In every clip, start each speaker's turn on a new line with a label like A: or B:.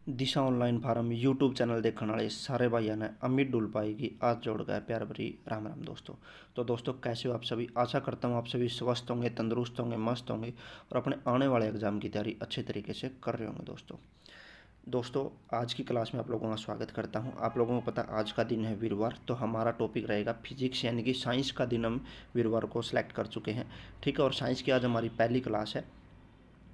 A: दिशा online form YouTube channel देखने वाले सारे भाइयों ने अमित डुल पाएगी आज जोड़ गए प्यार भरी राम राम दोस्तों। तो दोस्तों कैसे हो आप सभी। आशा करता हूँ आप सभी स्वस्थ होंगे, तंदुरुस्त होंगे, मस्त होंगे और अपने आने वाले एग्जाम की तैयारी अच्छे तरीके से कर रहे होंगे दोस्तों आज की क्लास में आप लोगों का स्वागत करता हूं। आप लोगों को पता आज का दिन है वीरवार, तो हमारा टॉपिक रहेगा फिजिक्स यानी कि साइंस का दिन हम वीरवार को सिलेक्ट कर चुके हैं। ठीक है, और साइंस की आज हमारी पहली क्लास है।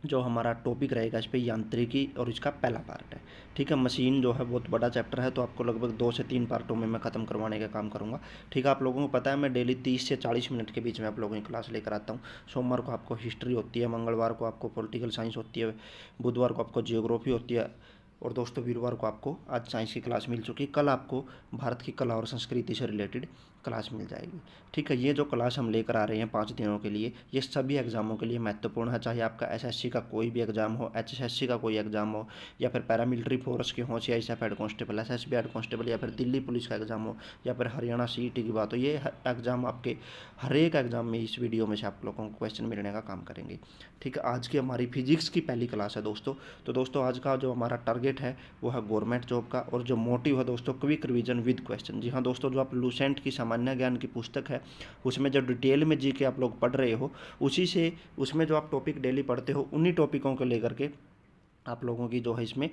A: जो हमारा टॉपिक रहेगा इस पर यांत्रिकी और इसका पहला पार्ट है। ठीक है, मशीन जो है बहुत बड़ा चैप्टर है, तो आपको लगभग 2 से 3 पार्टों में मैं ख़त्म करवाने का काम करूँगा। ठीक है, आप लोगों को पता है मैं डेली 30 से 40 मिनट के बीच में आप लोगों की क्लास लेकर आता हूँ। सोमवार को आपको हिस्ट्री होती है, मंगलवार को आपको पॉलिटिकल साइंस होती है, बुधवार को आपको जियोग्राफी होती है और दोस्तों वीरवार को आपको आज साइंस की क्लास मिल चुकी है। कल आपको भारत की कला और संस्कृति से रिलेटेड क्लास मिल जाएगी। ठीक है, ये जो क्लास हम लेकर आ रहे हैं 5 दिनों के लिए, ये सभी एग्जामों के लिए महत्वपूर्ण है। चाहे आपका एसएससी का कोई भी एग्जाम हो, एचएसएससी का कोई एग्जाम हो, या फिर पैरामिलिट्री फोर्स के हो, CISF head constable, SSB head constable, या फिर दिल्ली पुलिस का एग्जाम हो, या फिर हरियाणा सीईटी की बात हो, ये एग्जाम आपके हर एक एग्जाम में इस वीडियो में से आप लोगों को क्वेश्चन मिलने का काम करेंगे। ठीक है, आज की हमारी फिजिक्स की पहली क्लास है दोस्तों। तो दोस्तों आज का जो हमारा टारगेट है वो है गवर्नमेंट जॉब का, और जो मोटिव है दोस्तों क्विक रिवीजन विद क्वेश्चन। जी हाँ दोस्तों, जो आप लूसेंट की सामान्य ज्ञान की पुस्तक है उसमें जो डिटेल में जी के आप लोग पढ़ रहे हो, उसी से उसमें जो आप टॉपिक डेली पढ़ते हो उन्हीं टॉपिकों को लेकर के आप लोगों की जो है इसमें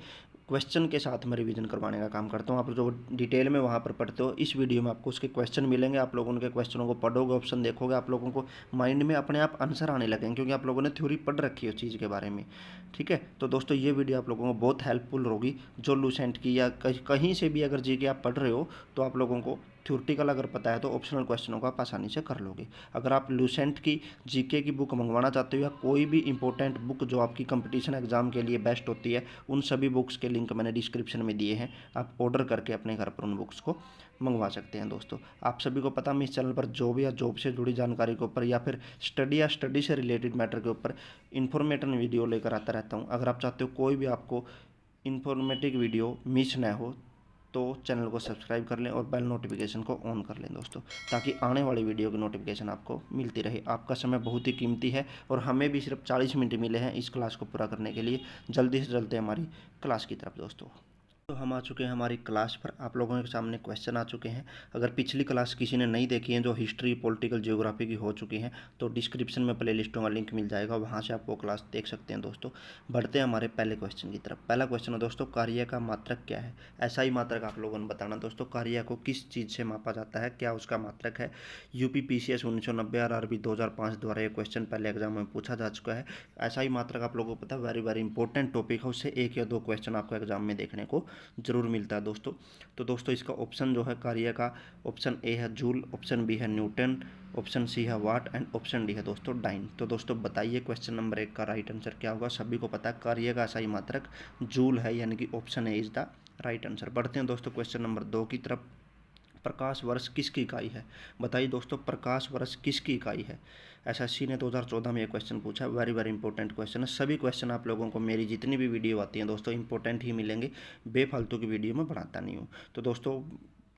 A: क्वेश्चन के साथ में रिवीजन करवाने का काम करता हूँ। आप जो डिटेल में वहाँ पर पढ़ते हो, इस वीडियो में आपको उसके क्वेश्चन मिलेंगे। आप लोगों उनके क्वेश्चनों को पढ़ोगे, ऑप्शन देखोगे, आप लोगों को माइंड में अपने आप आंसर आने लगेंगे, क्योंकि आप लोगों ने थ्योरी पढ़ रखी है उस चीज़ के बारे में। ठीक है, तो दोस्तों ये वीडियो आप लोगों को बहुत हेल्पफुल होगी। जो लूसेंट की या कहीं से भी अगर जी के आप पढ़ रहे हो, तो आप लोगों को थ्योरेटिकल अगर पता है तो ऑप्शनल क्वेश्चनों को आप आसानी से कर लोगे। अगर आप लूसेंट की जीके की बुक मंगवाना चाहते हो या कोई भी इंपॉर्टेंट बुक जो आपकी कंपटीशन एग्जाम के लिए बेस्ट होती है, उन सभी बुक्स के लिंक मैंने डिस्क्रिप्शन में दिए हैं। आप ऑर्डर करके अपने घर पर उन बुक्स को मंगवा सकते हैं दोस्तों। आप सभी को पता मैं इस चैनल पर जॉब या जॉब से जुड़ी जानकारी के ऊपर या फिर स्टडी या स्टडी से रिलेटेड मैटर के ऊपर इन्फॉर्मेटिव वीडियो लेकर आता रहता हूँ। अगर आप चाहते हो कोई भी आपको इन्फॉर्मेटिव वीडियो मिस ना हो, तो चैनल को सब्सक्राइब कर लें और बेल नोटिफिकेशन को ऑन कर लें दोस्तों, ताकि आने वाली वीडियो की नोटिफिकेशन आपको मिलती रहे। आपका समय बहुत ही कीमती है और हमें भी सिर्फ 40 मिनट मिले हैं इस क्लास को पूरा करने के लिए। जल्दी से चलते हैं हमारी क्लास की तरफ दोस्तों। तो हम आ चुके हैं हमारी क्लास पर। आप लोगों के सामने क्वेश्चन आ चुके हैं। अगर पिछली क्लास किसी ने नहीं देखी है, जो हिस्ट्री, पॉलिटिकल, ज्योग्राफी की हो चुकी हैं, तो डिस्क्रिप्शन में प्ले लिस्टों का लिंक मिल जाएगा, वहाँ से आप वो क्लास देख सकते हैं दोस्तों। बढ़ते हैं हमारे पहले क्वेश्चन की तरफ। पहला क्वेश्चन है दोस्तों, कार्य का मात्रक क्या है। ऐसा ही मात्रक आप लोगों ने बताना दोस्तों। कार्य को किस चीज़ से मापा जाता है, क्या उसका मात्रक है। यूपी पीसीएस 1990, आरआरबी 2005 द्वारा ये क्वेश्चन पहले एग्जाम में पूछा जा चुका है। ऐसा ही मात्रक आप लोगों को पता है, वेरी वेरी इंपॉर्टेंट टॉपिक है, उससे 1 या 2 क्वेश्चन आपको एग्जाम में देखने को जरूर मिलता है दोस्तों। तो दोस्तों इसका ऑप्शन जो है कार्य का, ऑप्शन ए है जूल, ऑप्शन बी है न्यूटन, ऑप्शन सी है वाट एंड ऑप्शन डी है दोस्तों डाइन। तो दोस्तों बताइए क्वेश्चन नंबर 1 का राइट आंसर क्या होगा। सभी को पता है कार्य का सही मात्रक जूल है, यानी कि option A is the right answer. बढ़ते हैं दोस्तों क्वेश्चन नंबर 2 की तरफ। प्रकाश वर्ष किसकी इकाई है। बताइए दोस्तों प्रकाश वर्ष किसकी इकाई है। एसएससी ने 2014 में ये क्वेश्चन पूछा। वेरी वेरी इंपॉर्टेंट क्वेश्चन है। सभी क्वेश्चन आप लोगों को मेरी जितनी भी वीडियो आती हैं दोस्तों इंपॉर्टेंट ही मिलेंगे, बेफालतू की वीडियो में बनाता नहीं हूँ। तो दोस्तों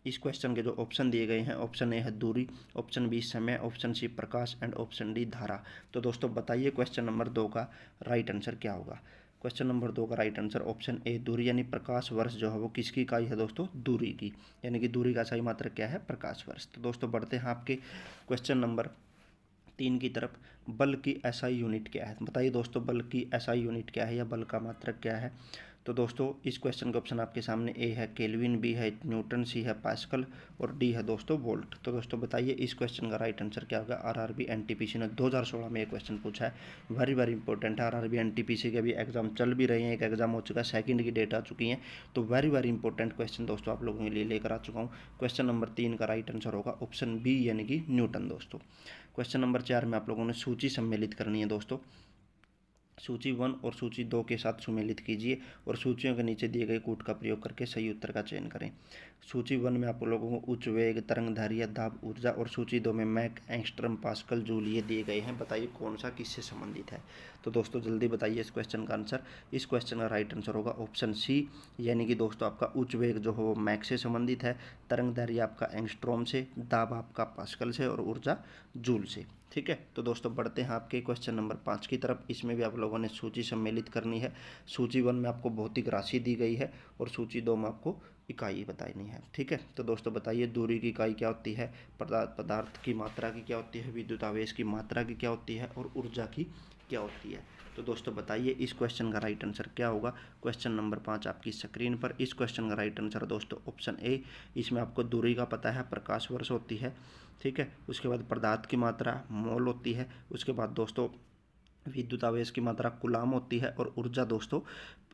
A: इस क्वेश्चन के जो ऑप्शन दिए गए हैं, ऑप्शन ए है दूरी, ऑप्शन बी समय, ऑप्शन सी प्रकाश एंड ऑप्शन डी धारा। तो दोस्तों बताइए क्वेश्चन नंबर 2 का राइट आंसर क्या होगा। क्वेश्चन नंबर 2 का राइट आंसर ऑप्शन ए दूरी, यानी प्रकाश वर्ष जो है वो किसकी इकाई है दोस्तों, दूरी की, यानी कि दूरी का सही मात्रक क्या है, प्रकाश वर्ष। तो दोस्तों बढ़ते हैं आपके क्वेश्चन नंबर 3 की तरफ। बल की एसआई यूनिट क्या है। बताइए दोस्तों बल की एसआई यूनिट क्या है या बल का मात्रक क्या है। तो दोस्तों इस क्वेश्चन का ऑप्शन आपके सामने ए है केल्विन, बी है न्यूटन, सी है पास्कल और डी है दोस्तों वोल्ट। तो दोस्तों बताइए इस क्वेश्चन का राइट आंसर क्या होगा। आरआरबी एनटीपीसी ने 2016 में ये क्वेश्चन पूछा है। वेरी वेरी इंपॉर्टेंट है। आरआरबी एनटीपीसी के भी एग्जाम चल भी रहे हैं, एक एग्जाम हो चुका है, सेकंड की डेट आ चुकी है। तो वेरी वेरी इंपॉर्टेंट क्वेश्चन दोस्तों आप लोगों के लिए लेकर आ चुका हूँ। क्वेश्चन नंबर 3 का राइट आंसर होगा ऑप्शन बी, यानी कि न्यूटन दोस्तों। क्वेश्चन नंबर 4 में आप लोगों ने सूची सम्मिलित करनी है दोस्तों। सूची 1 और सूची 2 के साथ सुमेलित कीजिए और सूचियों के नीचे दिए गए कूट का प्रयोग करके सही उत्तर का चयन करें। सूची 1 में आप लोगों को उच्च वेग, तरंग दैर्ध्य, दाब, ऊर्जा, और सूची 2 में मैक, एंगस्ट्रम, पास्कल, जूल ये दिए गए हैं। बताइए कौन सा किससे संबंधित है। तो दोस्तों जल्दी बताइए इस क्वेश्चन का आंसर। इस क्वेश्चन का राइट आंसर होगा ऑप्शन सी, यानी कि दोस्तों आपका उच्च वेग जो है वो मैक से संबंधित है, तरंग दैर्ध्य आपका एंगस्ट्रॉम से, दाब आपका पास्कल से और ऊर्जा जूल से। ठीक है। तो दोस्तों बढ़ते हैं आपके क्वेश्चन नंबर 5 की तरफ। इसमें भी आप लोगों ने सूची सम्मिलित करनी है। सूची 1 में आपको भौतिक राशि दी गई है और सूची 2 में आपको इकाई बतानी है। ठीक है। तो दोस्तों बताइए, दूरी की इकाई क्या होती है, पदार्थ की मात्रा की क्या होती है, विद्युत आवेश की मात्रा की क्या होती है और ऊर्जा की क्या होती है। तो दोस्तों बताइए इस क्वेश्चन का राइट आंसर क्या होगा। क्वेश्चन नंबर 5 आपकी स्क्रीन पर। इस क्वेश्चन का राइट आंसर दोस्तों ऑप्शन ए। इसमें आपको दूरी का पता है, प्रकाश वर्ष होती है। ठीक है। उसके बाद पदार्थ की मात्रा मोल होती है। उसके बाद दोस्तों विद्युत आवेश की मात्रा कूलाम होती है और ऊर्जा दोस्तों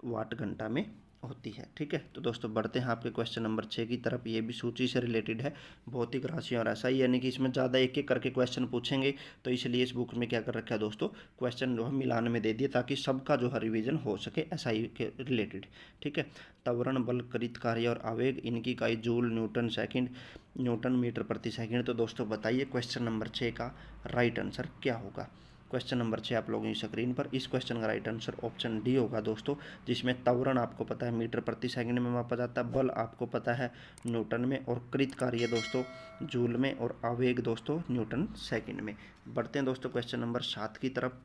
A: वाट घंटा में होती है। ठीक है। तो दोस्तों बढ़ते हैं आपके क्वेश्चन नंबर 6 की तरफ। ये भी सूची से रिलेटेड है, भौतिक राशियाँ और एसआई, यानी कि इसमें ज़्यादा एक एक करके क्वेश्चन पूछेंगे, तो इसलिए इस बुक में क्या कर रखा है दोस्तों, क्वेश्चन जो है मिलान में दे दिए ताकि सबका जो है रिवीजन हो सके एसआई के रिलेटेड। ठीक है। त्वरण, बल, कृत कार्य और आवेग, इनकी इकाई joule, newton second, newton metre प्रति सेकंड। तो दोस्तों बताइए क्वेश्चन नंबर 6 का राइट आंसर क्या होगा। क्वेश्चन नंबर 6 आप लोगों की स्क्रीन पर। इस क्वेश्चन का राइट आंसर ऑप्शन डी होगा दोस्तों, जिसमें त्वरण आपको पता है मीटर प्रति सेकंड में मापा जाता है, बल आपको पता है न्यूटन में, और कृत कार्य दोस्तों जूल में, और आवेग दोस्तों न्यूटन सेकंड में। बढ़ते हैं दोस्तों क्वेश्चन नंबर 7 की तरफ।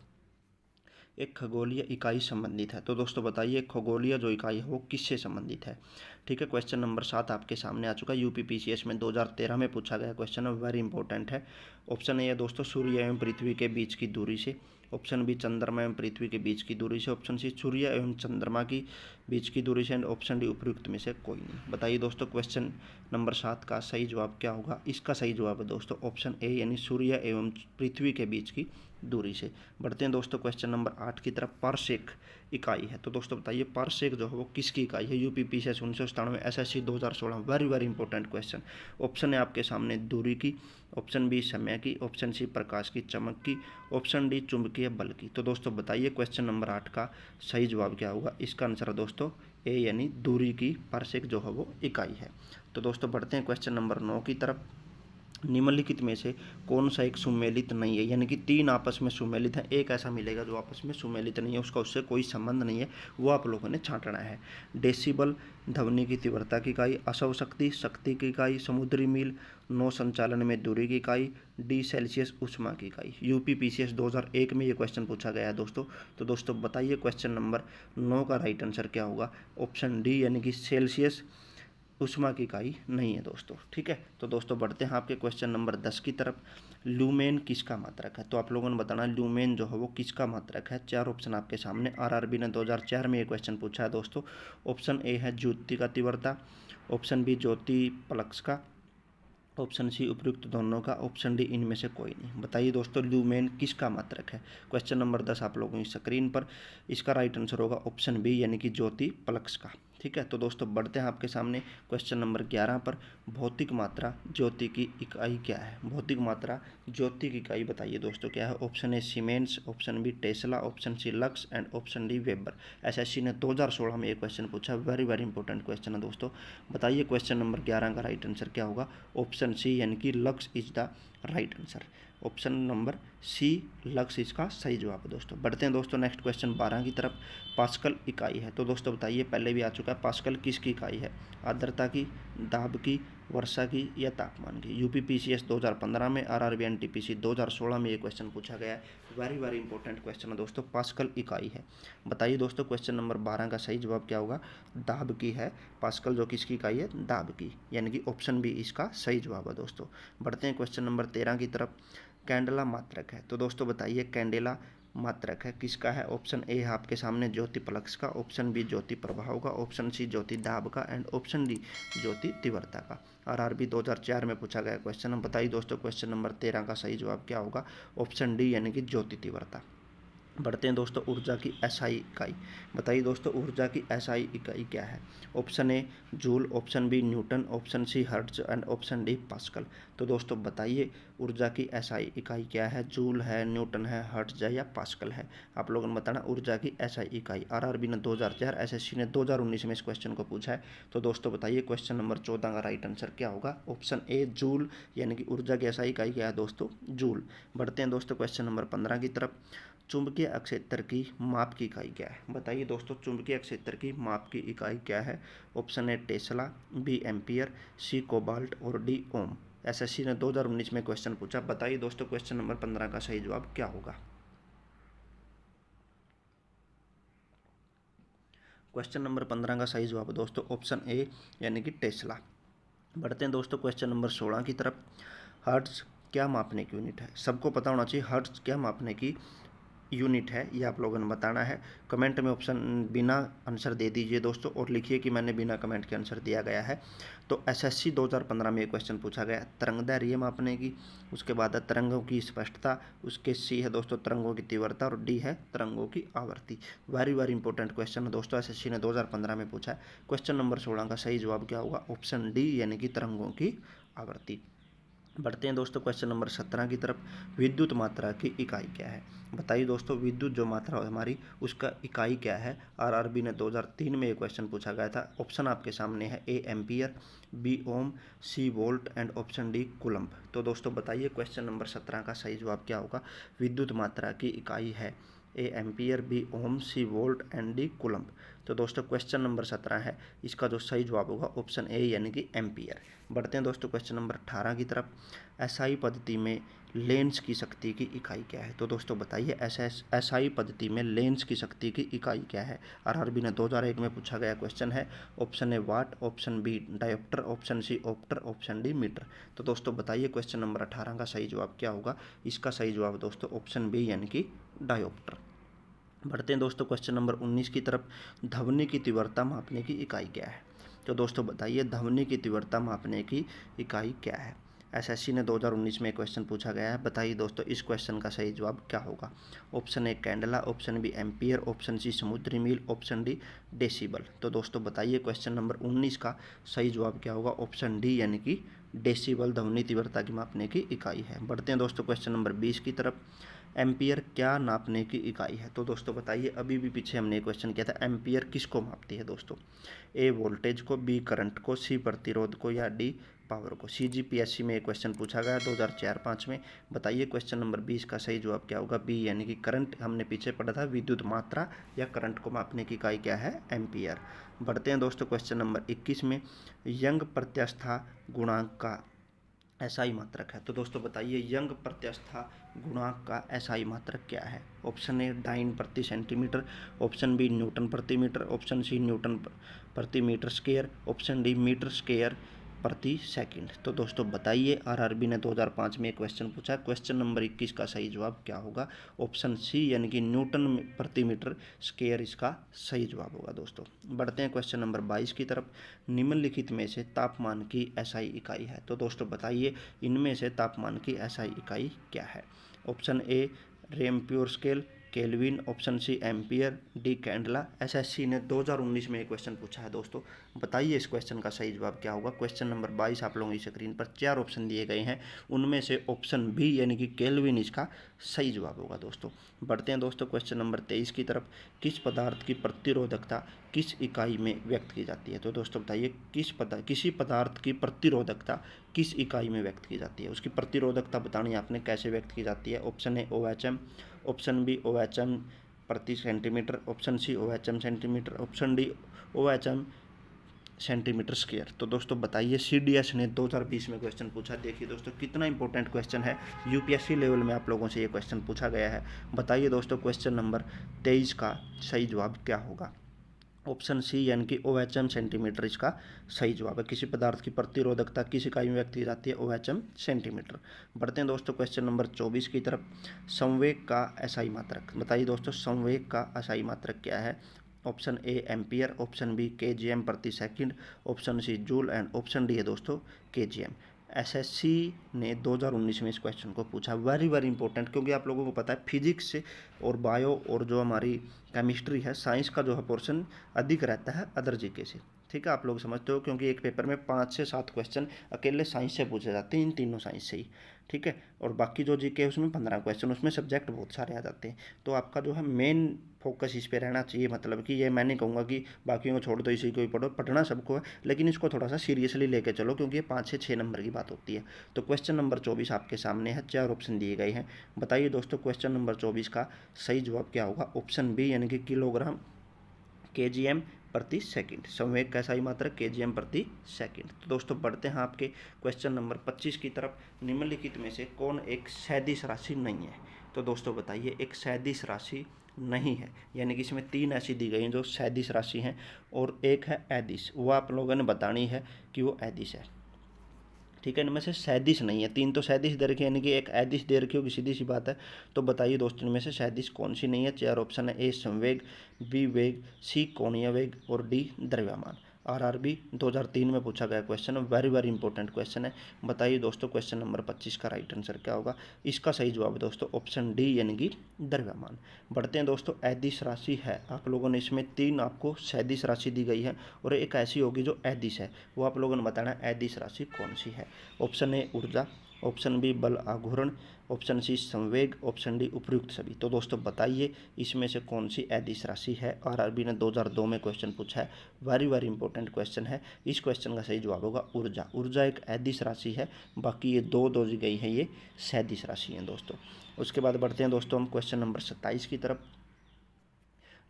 A: एक खगोलीय इकाई संबंधित है। तो दोस्तों बताइए खगोलीय जो इकाई है वो किससे संबंधित है। ठीक है। क्वेश्चन नंबर 7 आपके सामने आ चुका है। यूपीपीसीएस में 2013 में पूछा गया क्वेश्चन है, वेरी इंपॉर्टेंट है। ऑप्शन ए है दोस्तों सूर्य एवं पृथ्वी के बीच की दूरी से। ऑप्शन बी चंद्रमा एवं पृथ्वी के बीच की दूरी से। ऑप्शन सी सूर्य एवं चंद्रमा की बीच की दूरी से। एंड ऑप्शन डी उपयुक्त में से कोई नहीं। बताइए दोस्तों क्वेश्चन नंबर 7 का सही जवाब क्या होगा। इसका सही जवाब है दोस्तों ऑप्शन ए, यानी सूर्य एवं पृथ्वी के बीच की दूरी से। बढ़ते हैं दोस्तों क्वेश्चन नंबर 8 की तरफ। पारसेक इकाई है। तो दोस्तों बताइए पारसेक जो है वो किसकी इकाई है। UPPCS 1997, SSC 2016, very very important question. Option है आपके सामने दूरी की, ऑप्शन बी समय की, ऑप्शन सी प्रकाश की चमक की, ऑप्शन डी चुंबकीय बल की। तो दोस्तों बताइए क्वेश्चन नंबर 8 का सही जवाब क्या होगा। इसका आंसर है दोस्तों ए, यानी दूरी की पारसेक जो है वो इकाई है। तो दोस्तों बढ़ते हैं क्वेश्चन नंबर 9 की तरफ। निम्नलिखित में से कौन सा एक सुमेलित नहीं है, यानी कि 3 आपस में सुमेलित है, एक ऐसा मिलेगा जो आपस में सुमेलित नहीं है, उसका उससे कोई संबंध नहीं है, वो आप लोगों ने छांटना है। डेसिबल ध्वनि की तीव्रता की इकाई, असव शक्ति शक्ति की इकाई, समुद्री मील नौ संचालन में दूरी की इकाई, डी सेल्सियस ऊष्मा की इकाई। यूपीपीसीएस 2001 में ये क्वेश्चन पूछा गया है दोस्तों। तो दोस्तों बताइए क्वेश्चन नंबर 9 का राइट आंसर क्या होगा। ऑप्शन डी, यानी कि सेल्सियस ऊष्मा की इकाई नहीं है दोस्तों। ठीक है। तो दोस्तों बढ़ते हैं आपके क्वेश्चन नंबर 10 की तरफ। ल्यूमेन किसका मात्रक है। तो आप लोगों ने बताना ल्यूमेन जो है वो किसका मात्रक है। 4 ऑप्शन आपके सामने। आरआरबी ने 2004 में ये क्वेश्चन पूछा है दोस्तों। ऑप्शन ए है ज्योति का तीव्रता, ऑप्शन बी ज्योति पलक्स का, ऑप्शन सी उपयुक्त दोनों का, ऑप्शन डी इनमें से कोई नहीं। बताइए दोस्तों ल्यूमेन किसका मात्रक है। क्वेश्चन नंबर 10 आप लोगों की स्क्रीन पर। इसका राइट आंसर होगा ऑप्शन बी, यानी कि ज्योति पलक्स का। ठीक है। तो दोस्तों बढ़ते हैं आपके सामने क्वेश्चन नंबर 11 पर। भौतिक मात्रा ज्योति की इकाई क्या है। भौतिक मात्रा ज्योति की इकाई बताइए दोस्तों क्या है। Option A siemens, option B tesla, option C lux and option D weber. SSC ने 2016 में एक क्वेश्चन पूछा, वेरी वेरी इंपॉर्टेंट क्वेश्चन है दोस्तों। बताइए क्वेश्चन नंबर 11 का राइट आंसर क्या होगा। ऑप्शन सी, यानी कि lux is the right answer. Option number C lux इसका सही जवाब है दोस्तों। बढ़ते हैं दोस्तों नेक्स्ट क्वेश्चन 12 की तरफ। पास्कल इकाई है। तो दोस्तों बताइए, पहले भी आ चुका है, पास्कल किसकी इकाई है। आर्द्रता की, दाब की, वर्षा की या तापमान की। यूपीपीसीएस 2015 में, आरआरबी एनटीपीसी 2016 में ये क्वेश्चन पूछा गया है। वेरी वेरी इंपॉर्टेंट क्वेश्चन है दोस्तों। पास्कल इकाई है। बताइए दोस्तों क्वेश्चन नंबर 12 का सही जवाब क्या होगा। दाब की है। पास्कल जो किसकी इकाई है, दाब की, यानी कि ऑप्शन बी इसका सही जवाब है दोस्तों। बढ़ते हैं क्वेश्चन नंबर 13 की तरफ। कैंडेला मात्रक है। तो दोस्तों बताइए कैंडेला मात्रक है किसका है। ऑप्शन ए है आपके सामने ज्योति पलक्स का, ऑप्शन बी ज्योति प्रभाव का, ऑप्शन सी ज्योति दाब का एंड ऑप्शन डी ज्योति तीव्रता का। आरआरबी 2004 में पूछा गया क्वेश्चन। बताइए दोस्तों क्वेश्चन नंबर 13 का सही जवाब क्या होगा। ऑप्शन डी, यानी कि ज्योति तीव्रता। बढ़ते हैं दोस्तों ऊर्जा की एसआई इकाई। बताइए दोस्तों ऊर्जा की एसआई इकाई क्या है। Option A joule, option B newton, option C hertz and option D pascal. तो दोस्तों बताइए ऊर्जा की एसआई इकाई क्या है। जूल है, न्यूटन है, हर्ट्ज है या पास्कल है। आप लोगों ने बताना ऊर्जा की एसआई इकाई। आरआरबी ने 2004, एसएससी ने 2019 में इस क्वेश्चन को पूछा है। तो दोस्तों बताइए क्वेश्चन नंबर 14 का राइट आंसर क्या होगा। ऑप्शन ए जूल, यानी कि ऊर्जा की एसआई इकाई क्या है दोस्तों, जूल। बढ़ते हैं दोस्तों क्वेश्चन नंबर 15 की तरफ। चुंबकीय क्षेत्र की माप की इकाई क्या है। बताइए दोस्तों चुंबकीय क्षेत्र की माप की इकाई क्या है। Option A tesla, B ampere, C cobalt और डी ओम। एसएससी ने 2019 में क्वेश्चन पूछा। बताइए दोस्तों क्वेश्चन नंबर 15 का सही जवाब क्या होगा। क्वेश्चन नंबर 15 का सही जवाब दोस्तों ऑप्शन ए यानी कि टेस्ला। बढ़ते हैं दोस्तों क्वेश्चन नंबर 16 की तरफ। हर्ट्ज क्या मापने की यूनिट है। सबको पता होना चाहिए हर्ट्ज क्या मापने की यूनिट है, ये आप लोगों ने बताना है। कमेंट में ऑप्शन बिना आंसर दे दीजिए दोस्तों और लिखिए कि मैंने बिना कमेंट के आंसर दिया गया है। तो एसएससी 2015 में ये क्वेश्चन पूछा गया तरंगदैर्घ्य मापने की, उसके बाद है तरंगों की स्पष्टता, उसके सी है दोस्तों तरंगों की तीव्रता और डी है तरंगों की आवृत्ति। वेरी इंपॉर्टेंट क्वेश्चन है दोस्तों, एसएससी ने 2015 में पूछा है। क्वेश्चन नंबर 16 का सही जवाब क्या होगा, ऑप्शन डी यानी कि तरंगों की आवृत्ति। बढ़ते हैं दोस्तों क्वेश्चन नंबर 17 की तरफ। विद्युत मात्रा की इकाई क्या है। बताइए दोस्तों विद्युत जो मात्रा है हमारी उसका इकाई क्या है। आरआरबी ने 2003 में ये क्वेश्चन पूछा गया था। ऑप्शन आपके सामने है A ampere, B ohm, C volt and option D coulomb. तो दोस्तों बताइए क्वेश्चन नंबर 17 का सही जवाब क्या होगा। विद्युत मात्रा की इकाई है A ampere, B ohm, C volt and D coulomb. तो दोस्तों क्वेश्चन नंबर 17 है, इसका जो सही जवाब होगा ऑप्शन ए यानी कि एम्पियर। बढ़ते हैं दोस्तों क्वेश्चन नंबर 18 की तरफ। एसआई पद्धति में लेंस की शक्ति की इकाई क्या है। तो दोस्तों बताइए एसआई पद्धति में लेंस की शक्ति की इकाई क्या है। आरआरबी ने 2001 में पूछा गया क्वेश्चन है। Option A watt, option B dioptre, option C ऑप्टर, ऑप्शन डी मीटर। तो दोस्तों बताइए क्वेश्चन नंबर 18 का सही जवाब क्या होगा। इसका सही जवाब दोस्तों ऑप्शन बी यानी कि डायोप्टर। बढ़ते हैं दोस्तों क्वेश्चन नंबर 19 की तरफ। ध्वनि की तीव्रता मापने की इकाई क्या है। तो दोस्तों बताइए ध्वनि की तीव्रता मापने की इकाई क्या है। एसएससी ने 2019 में क्वेश्चन पूछा गया है। बताइए दोस्तों इस क्वेश्चन का सही जवाब क्या होगा। Option A candela, option B ampere, option C समुद्री मील, ऑप्शन डी डेसिबल। तो दोस्तों बताइए क्वेश्चन नंबर 19 का सही जवाब क्या होगा। ऑप्शन डी यानी कि डेसिबल ध्वनि तीव्रता की मापने की इकाई है। बढ़ते हैं दोस्तों क्वेश्चन नंबर 20 की तरफ। एम्पियर क्या नापने की इकाई है। तो दोस्तों बताइए अभी भी पीछे हमने क्वेश्चन किया था एम्पियर किसको मापती है दोस्तों। ए वोल्टेज को, बी करंट को, सी प्रतिरोध को या डी पावर को। सीजीपीएससी में एक क्वेश्चन पूछा गया 2004-05 में। बताइए क्वेश्चन नंबर 20 का सही जवाब क्या होगा। बी यानी कि करंट हमने पीछे पढ़ा था विद्युत मात्रा या करंट को मापने की इकाई क्या है एम्पियर। बढ़ते हैं दोस्तों क्वेश्चन नंबर 21 में। यंग प्रत्यास्था गुणांक का एसआई मात्रक है। तो दोस्तों बताइए यंग प्रत्यास्था गुणांक का एसआई मात्रक क्या है। ऑप्शन ए डाइन प्रति सेंटीमीटर, ऑप्शन बी न्यूटन प्रति मीटर, ऑप्शन सी न्यूटन प्रति metre square, option D metre square प्रति सेकंड। तो दोस्तों बताइए आरआरबी ने 2005 में एक क्वेश्चन पूछा। क्वेश्चन नंबर 21 का सही जवाब क्या होगा। ऑप्शन सी यानी कि न्यूटन प्रति मीटर स्क्वायर इसका सही जवाब होगा दोस्तों। बढ़ते हैं क्वेश्चन नंबर 22 की तरफ। निम्नलिखित में से तापमान की एसआई इकाई है। तो दोस्तों बताइए इनमें से तापमान की एसआई इकाई क्या है। ऑप्शन ए रेम्प्योर scale, kelvin, option C ampere, D candela. SSC ने 2019 में एक क्वेश्चन पूछा है दोस्तों। बताइए इस क्वेश्चन का सही जवाब क्या होगा। क्वेश्चन नंबर 22 आप लोगों की स्क्रीन पर 4 ऑप्शन दिए गए हैं, उनमें से ऑप्शन बी यानी कि केल्विन इसका सही जवाब होगा दोस्तों। बढ़ते हैं दोस्तों क्वेश्चन नंबर 23 की तरफ। किस पदार्थ की प्रतिरोधकता किस इकाई में व्यक्त की जाती है। तो दोस्तों बताइए किसी पदार्थ की प्रतिरोधकता किस इकाई में व्यक्त की जाती है। उसकी प्रतिरोधकता बतानी है आपने कैसे व्यक्त की जाती है। Option A OHM, option B OHM प्रति centimetre, option C OHM centimetre, option D OHM centimetre square. तो दोस्तों बताइए CDS ने 2020 में क्वेश्चन पूछा। देखिए दोस्तों कितना इंपॉर्टेंट क्वेश्चन है, यूपीएससी लेवल में आप लोगों से ये क्वेश्चन पूछा गया है। बताइए दोस्तों क्वेश्चन नंबर 23 का सही जवाब क्या होगा। ऑप्शन सी यानी कि OHM सेंटीमीटर इसका सही जवाब है। किसी पदार्थ की प्रतिरोधकता किस इकाई में व्यक्त की जाती है, OHM सेंटीमीटर। बढ़ते हैं दोस्तों क्वेश्चन नंबर 24 की तरफ। संवेग का एसआई मात्रक। बताइए दोस्तों संवेग का एसआई मात्रक क्या है। Option A ampere, option B kgm प्रति second, option C joule and option D है दोस्तों kgm। एसएससी ने 2019 में इस क्वेश्चन को पूछा। वेरी इंपॉर्टेंट, क्योंकि आप लोगों को पता है फिजिक्स से और बायो और जो हमारी केमिस्ट्री है साइंस का जो है पोर्शन अधिक रहता है अदर जीके से। ठीक है, आप लोग समझते हो, क्योंकि एक पेपर में 5 से 7 क्वेश्चन अकेले साइंस से पूछे जाते हैं, इन तीनों साइंस से ही। ठीक है, और बाकी जो जीके है उसमें 15 क्वेश्चन, उसमें सब्जेक्ट बहुत सारे आ जाते हैं। तो आपका जो है मेन फोकस इस पे रहना चाहिए। मतलब कि ये मैं नहीं कहूँगा कि बाकियों को छोड़ दो इसी को ही पढ़ो, पढ़ना सबको है, लेकिन इसको थोड़ा सा सीरियसली लेके चलो, क्योंकि ये 5 से 6 नंबर की बात होती है। तो क्वेश्चन नंबर 24 आपके सामने है, 4 ऑप्शन दिए गए हैं। बताइए दोस्तों क्वेश्चन नंबर 24 का सही जवाब क्या होगा। ऑप्शन बी यानी कि किलोग्राम kgm प्रति सेकंड। संवेग का SI मात्रक kgm प्रति सेकंड। तो दोस्तों बढ़ते हैं आपके क्वेश्चन नंबर 25 की तरफ। निम्नलिखित में से कौन एक सदिश राशि नहीं है? तो दोस्तों बताइए, एक सदिश राशि नहीं है, यानी कि इसमें 3 ऐसी दी गई हैं जो सदिश राशि हैं और एक है अदिश। वो आप लोगों ने बतानी है कि वो अदिश है, ठीक है। इनमें से सदिश नहीं है। 3 तो सदिश दे रखी है, यानी कि एक अदिश दे रखी होगी, सीधी सी बात है। तो बताइए दोस्तों, इनमें से सदिश कौन सी नहीं है? 4 ऑप्शन है। ए संवेग, बी वेग, सी कोणीय वेग और डी द्रव्यमान। RRB 2003 में पूछा गया क्वेश्चन है, वेरी वेरी इंपॉर्टेंट क्वेश्चन है। बताइए दोस्तों, क्वेश्चन नंबर 25 का राइट आंसर क्या होगा? इसका सही जवाब है दोस्तों ऑप्शन डी, यानी कि द्रव्यमान। बढ़ते हैं दोस्तों, अदिश राशि है। आप लोगों ने इसमें 3 आपको सदिश राशि दी गई है और एक ऐसी होगी जो अदिश है। वो आप लोगों ने बताना है अदिश राशि कौन सी है। ऑप्शन ए ऊर्जा, ऑप्शन बी बल आघूर्ण, ऑप्शन सी संवेग, ऑप्शन डी उपयुक्त सभी। तो दोस्तों बताइए, इसमें से कौन सी अदिश राशि है? RRB ने 2002 में क्वेश्चन पूछा है, वेरी वेरी इंपॉर्टेंट क्वेश्चन है। इस क्वेश्चन का सही जवाब होगा ऊर्जा। ऊर्जा एक अदिश राशि है, बाकी ये दो दी गई है, ये सदिश राशि हैं दोस्तों। उसके बाद बढ़ते हैं दोस्तों हम क्वेश्चन नंबर 27 की तरफ।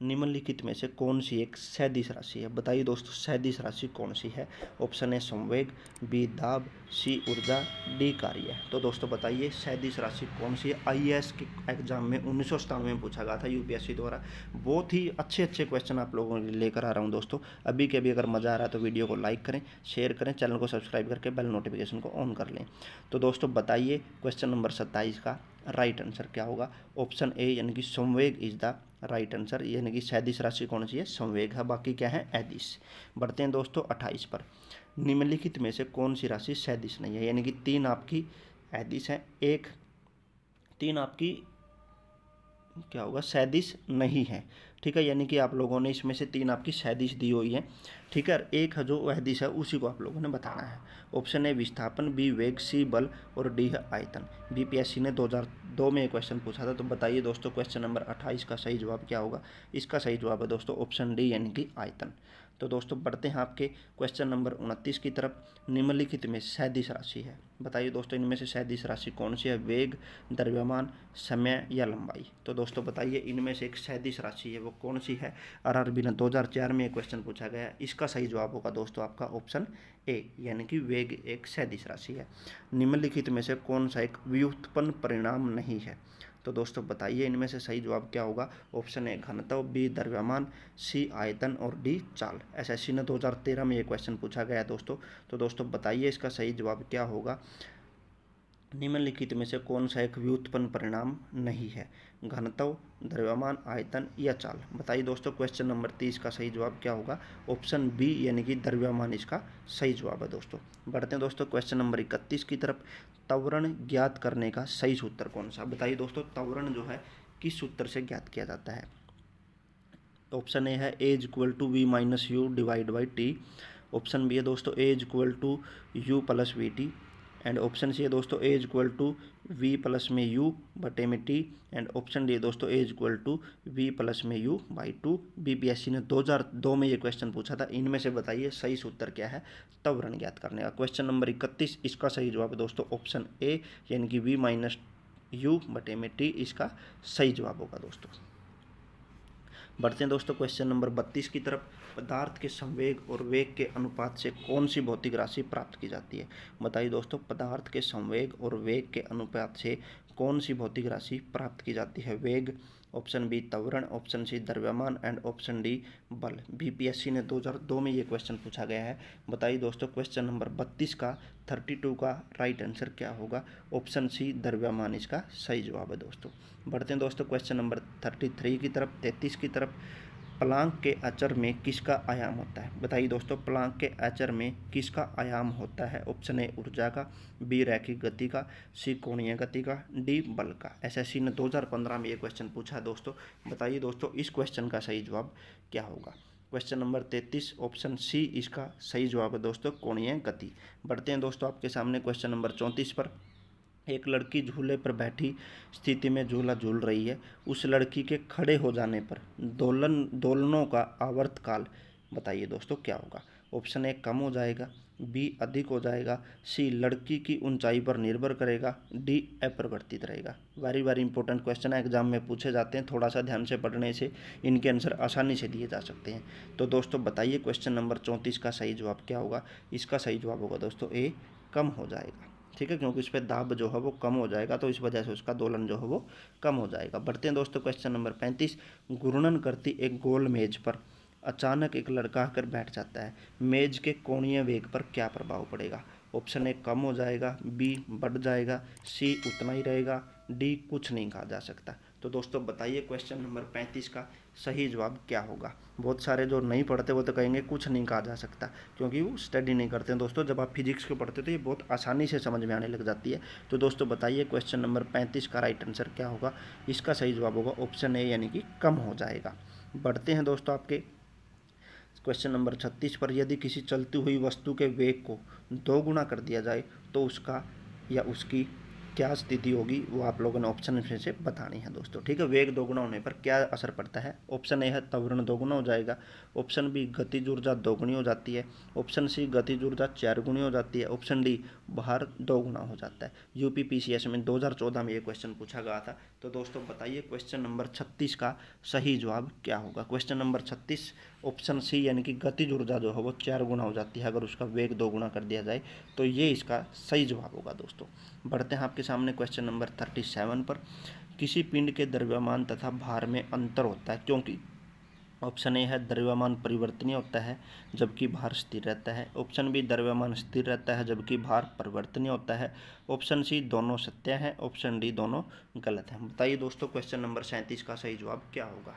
A: निम्नलिखित में से कौन सी एक सदिश राशि है? बताइए दोस्तों, सदिश राशि कौन सी है? ऑप्शन ए संवेग, बी दाब, सी ऊर्जा, डी कार्य। तो दोस्तों बताइए, सदिश राशि कौन सी है? IAS के एग्जाम में 1997 में पूछा गया था UPSC द्वारा। बहुत ही अच्छे क्वेश्चन आप लोगों के लिए लेकर आ रहा हूँ दोस्तों। अभी के अभी अगर मज़ा आ रहा है तो वीडियो को लाइक करें, शेयर करें, चैनल को सब्सक्राइब करके बेल नोटिफिकेशन को ऑन कर लें। तो दोस्तों बताइए, क्वेश्चन नंबर 27 का राइट आंसर क्या होगा? ऑप्शन ए, यानी कि संवेग इज द राइट आंसर, यानी कि सदिश राशि कौन सी है? संवेग है, बाकी क्या है? अदिश। बढ़ते हैं दोस्तों 28 पर। निम्नलिखित में से कौन सी राशि सदिश नहीं है? यानी कि 3 आपकी अदिश है, 3 आपकी क्या होगा? सदिश नहीं है, ठीक है। यानी कि आप लोगों ने इसमें से 3 आपकी सदिश दी हुई है, ठीक है। एक है जो अदिश है, उसी को आप लोगों ने बताना है। ऑप्शन ए विस्थापन, बी वेग, सी बल और डी है आयतन। BPSC ने 2002 में एक क्वेश्चन पूछा था। तो बताइए दोस्तों, क्वेश्चन नंबर 28 का सही जवाब क्या होगा? इसका सही जवाब है दोस्तों ऑप्शन डी, यानी कि आयतन। तो दोस्तों बढ़ते हैं आपके क्वेश्चन नंबर 29 की तरफ। निम्नलिखित में सदिश राशि है। बताइए दोस्तों, इनमें से सदिश राशि कौन सी है? वेग, द्रव्यमान, समय या लंबाई। तो दोस्तों बताइए, इनमें से एक सदिश राशि है, वो कौन सी है? RRB ने 2004 में एक क्वेश्चन पूछा गया। इसका सही जवाब होगा दोस्तों आपका ऑप्शन ए, यानी कि वेग एक सदिश राशि है। निम्नलिखित में से कौन सा एक व्युत्पन्न परिणाम नहीं है? तो दोस्तों बताइए, इनमें से सही जवाब क्या होगा? ऑप्शन ए घनत्व, बी द्रव्यमान, सी आयतन और डी चाल। SSC ने 2013 में ये क्वेश्चन पूछा गया है दोस्तों। तो दोस्तों बताइए, इसका सही जवाब क्या होगा? निम्नलिखित में से कौन सा एक व्युत्पन्न परिणाम नहीं है? घनत्व, द्रव्यमान, आयतन या चाल। बताइए दोस्तों, क्वेश्चन नंबर 30 का सही जवाब क्या होगा? ऑप्शन बी, यानी कि द्रव्यमान इसका सही जवाब है दोस्तों। बढ़ते हैं दोस्तों क्वेश्चन नंबर 31 की तरफ। त्वरण ज्ञात करने का सही सूत्र कौन सा? बताइए दोस्तों, त्वरण जो है किस सूत्र से ज्ञात किया जाता है? ऑप्शन ए है A=V - U/T। ऑप्शन बी है दोस्तों A=U+VT। एंड ऑप्शन सी है दोस्तों A=V+U/T। एंड ऑप्शन डी है दोस्तों A=V+U/2। BPSC ने 2002 में ये क्वेश्चन पूछा था। इनमें से बताइए सही सूत्र क्या है त्वरण ज्ञात करने का? क्वेश्चन नंबर 31, इसका सही जवाब है दोस्तों ऑप्शन ए, यानी कि V-U/T इसका सही जवाब होगा दोस्तों। बढ़ते हैं दोस्तों क्वेश्चन नंबर 32 की तरफ। पदार्थ के संवेग और वेग के अनुपात से कौन सी भौतिक राशि प्राप्त की जाती है? बताइए दोस्तों, पदार्थ के संवेग और वेग के अनुपात से कौन सी भौतिक राशि प्राप्त की जाती है? वेग, ऑप्शन बी त्वरण, ऑप्शन सी द्रव्यमान एंड ऑप्शन डी बल। BPSC ने 2002 में ये क्वेश्चन पूछा गया है। बताइए दोस्तों, क्वेश्चन नंबर 32 का 32 का राइट आंसर क्या होगा? ऑप्शन सी द्रव्यमान इसका सही जवाब है दोस्तों। बढ़ते हैं दोस्तों क्वेश्चन नंबर 33 की तरफ, 33 की तरफ। प्लांक के अचर में किसका आयाम होता है? बताइए दोस्तों, प्लांक के अचर में किसका आयाम होता है? ऑप्शन ए ऊर्जा का, बी रैखिक गति का, सी कोणीय गति का, डी बल का। SSC ने 2015 में ये क्वेश्चन पूछा है दोस्तों। बताइए दोस्तों, इस क्वेश्चन का सही जवाब क्या होगा? क्वेश्चन नंबर 33 ऑप्शन सी इसका सही जवाब है दोस्तों कोणीय गति। बढ़ते हैं दोस्तों आपके सामने क्वेश्चन नंबर 34 पर। एक लड़की झूले पर बैठी स्थिति में झूला झूल रही है। उस लड़की के खड़े हो जाने पर दोलनों का आवर्तकाल बताइए दोस्तों क्या होगा? ऑप्शन ए कम हो जाएगा, बी अधिक हो जाएगा, सी लड़की की ऊंचाई पर निर्भर करेगा, डी अपरिवर्तित रहेगा। वेरी वेरी इंपॉर्टेंट क्वेश्चन है, एग्जाम में पूछे जाते हैं। थोड़ा सा ध्यान से पढ़ने से इनके आंसर आसानी से दिए जा सकते हैं। तो दोस्तों बताइए क्वेश्चन नंबर 34 का सही जवाब क्या होगा। इसका सही जवाब होगा दोस्तों ए कम हो जाएगा। ठीक है, क्योंकि उस पर दाब जो है वो कम हो जाएगा, तो इस वजह से उसका दोलन जो है वो कम हो जाएगा। बढ़ते हैं दोस्तों क्वेश्चन नंबर 35। घूर्णन करती एक गोल मेज पर अचानक एक लड़का आकर बैठ जाता है, मेज के कोणीय वेग पर क्या प्रभाव पड़ेगा। ऑप्शन ए कम हो जाएगा, बी बढ़ जाएगा, सी उतना ही रहेगा, डी कुछ नहीं कहा जा सकता। तो दोस्तों बताइए क्वेश्चन नंबर 35 का सही जवाब क्या होगा। बहुत सारे जो नहीं पढ़ते वो तो कहेंगे कुछ नहीं कहा जा सकता, क्योंकि वो स्टडी नहीं करते हैं। दोस्तों जब आप फिजिक्स को पढ़ते हो तो ये बहुत आसानी से समझ में आने लग जाती है। तो दोस्तों बताइए क्वेश्चन नंबर 35 का राइट आंसर क्या होगा। इसका सही जवाब होगा ऑप्शन ए, यानी कि कम हो जाएगा। बढ़ते हैं दोस्तों आपके क्वेश्चन नंबर 36 पर। यदि किसी चलती हुई वस्तु के वेग को 2 गुना कर दिया जाए तो उसका या उसकी क्या स्थिति होगी, वो आप लोगों ने ऑप्शन में से बतानी है दोस्तों। ठीक है, वेग 2 गुना होने पर क्या असर पड़ता है। ऑप्शन ए है त्वरण 2 गुना हो जाएगा, ऑप्शन बी गतिज ऊर्जा 2 गुनी हो जाती है, ऑप्शन सी गतिज ऊर्जा 4 गुनी हो जाती है, ऑप्शन डी भार 2 गुना हो जाता है। यूपीपीसीएस में 2014 में ये क्वेश्चन पूछा गया था। तो दोस्तों बताइए क्वेश्चन नंबर 36 का सही जवाब क्या होगा। क्वेश्चन नंबर 36 ऑप्शन सी, यानी कि गतिज ऊर्जा जो है वो 4 गुना हो जाती है अगर उसका वेग 2 गुना कर दिया जाए, तो ये इसका सही जवाब होगा दोस्तों। बढ़ते हैं आपके सामने क्वेश्चन नंबर 37 पर। किसी पिंड के द्रव्यमान तथा भार में अंतर होता है क्योंकि ऑप्शन ए है द्रव्यमान परिवर्तनीय होता है जबकि भार स्थिर रहता है, ऑप्शन बी द्रव्यमान स्थिर रहता है जबकि भार परिवर्तनीय होता है, ऑप्शन सी दोनों सत्य है, ऑप्शन डी दोनों गलत है। बताइए दोस्तों क्वेश्चन नंबर 37 का सही जवाब क्या होगा।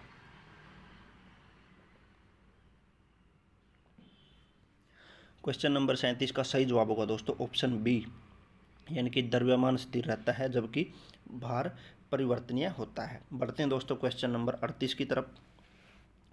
A: क्वेश्चन नंबर 37 का सही जवाब होगा दोस्तों ऑप्शन बी, यानी कि द्रव्यमान स्थिर रहता है जबकि भार परिवर्तनीय होता है। बढ़ते हैं दोस्तों क्वेश्चन नंबर 38 की तरफ।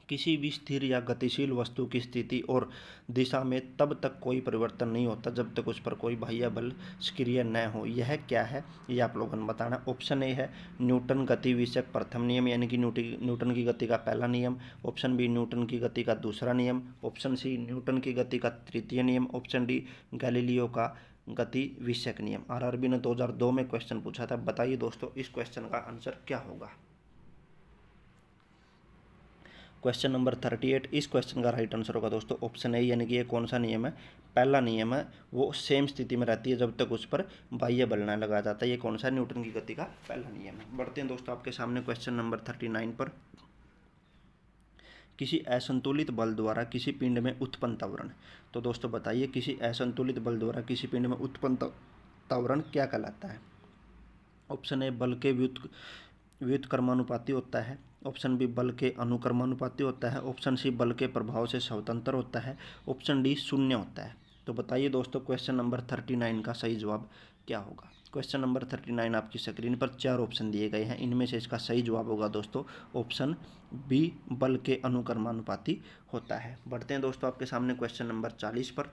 A: किसी भी स्थिर या गतिशील वस्तु की स्थिति और दिशा में तब तक कोई परिवर्तन नहीं होता जब तक उस पर कोई बाह्य बल सक्रिय न हो। यह क्या है, ये आप लोगों ने बताना। ऑप्शन ए है न्यूटन गति विषयक प्रथम नियम, यानी कि न्यूटन की गति का पहला नियम, ऑप्शन बी न्यूटन की गति का दूसरा नियम, ऑप्शन सी न्यूटन की गति का तृतीय नियम, ऑप्शन डी गैलीलियो का गति विषयक नियम। आरआरबी ने 2002 में क्वेश्चन पूछा था। बताइए दोस्तों इस क्वेश्चन का आंसर क्या होगा। क्वेश्चन नंबर 38, इस क्वेश्चन का राइट आंसर होगा दोस्तों ऑप्शन ए, यानी कि ये कौन सा नियम है, पहला नियम है, वो सेम स्थिति में रहती है जब तक उस पर बाह्य बल न लगाया जाता है। ये कौन सा, न्यूटन की गति का पहला नियम है। बढ़ते हैं दोस्तों आपके सामने क्वेश्चन नंबर 39 पर। किसी असंतुलित बल द्वारा किसी पिंड में उत्पन्न त्वरण। तो दोस्तों बताइए किसी असंतुलित बल द्वारा किसी पिंड में उत्पन्न त्वरण क्या कहलाता है। ऑप्शन ए बल के व्युत्क्रमानुपाती होता है, ऑप्शन बी बल के अनुक्रमानुपाती होता है, ऑप्शन सी बल के प्रभाव से स्वतंत्र होता है, ऑप्शन डी शून्य होता है। तो बताइए दोस्तों क्वेश्चन नंबर 39 का सही जवाब क्या होगा। क्वेश्चन नंबर 39 आपकी स्क्रीन पर 4 ऑप्शन दिए गए हैं, इनमें से इसका सही जवाब होगा दोस्तों ऑप्शन बी, बल के अनुक्रमानुपाती होता है। बढ़ते हैं दोस्तों आपके सामने क्वेश्चन नंबर 40 पर।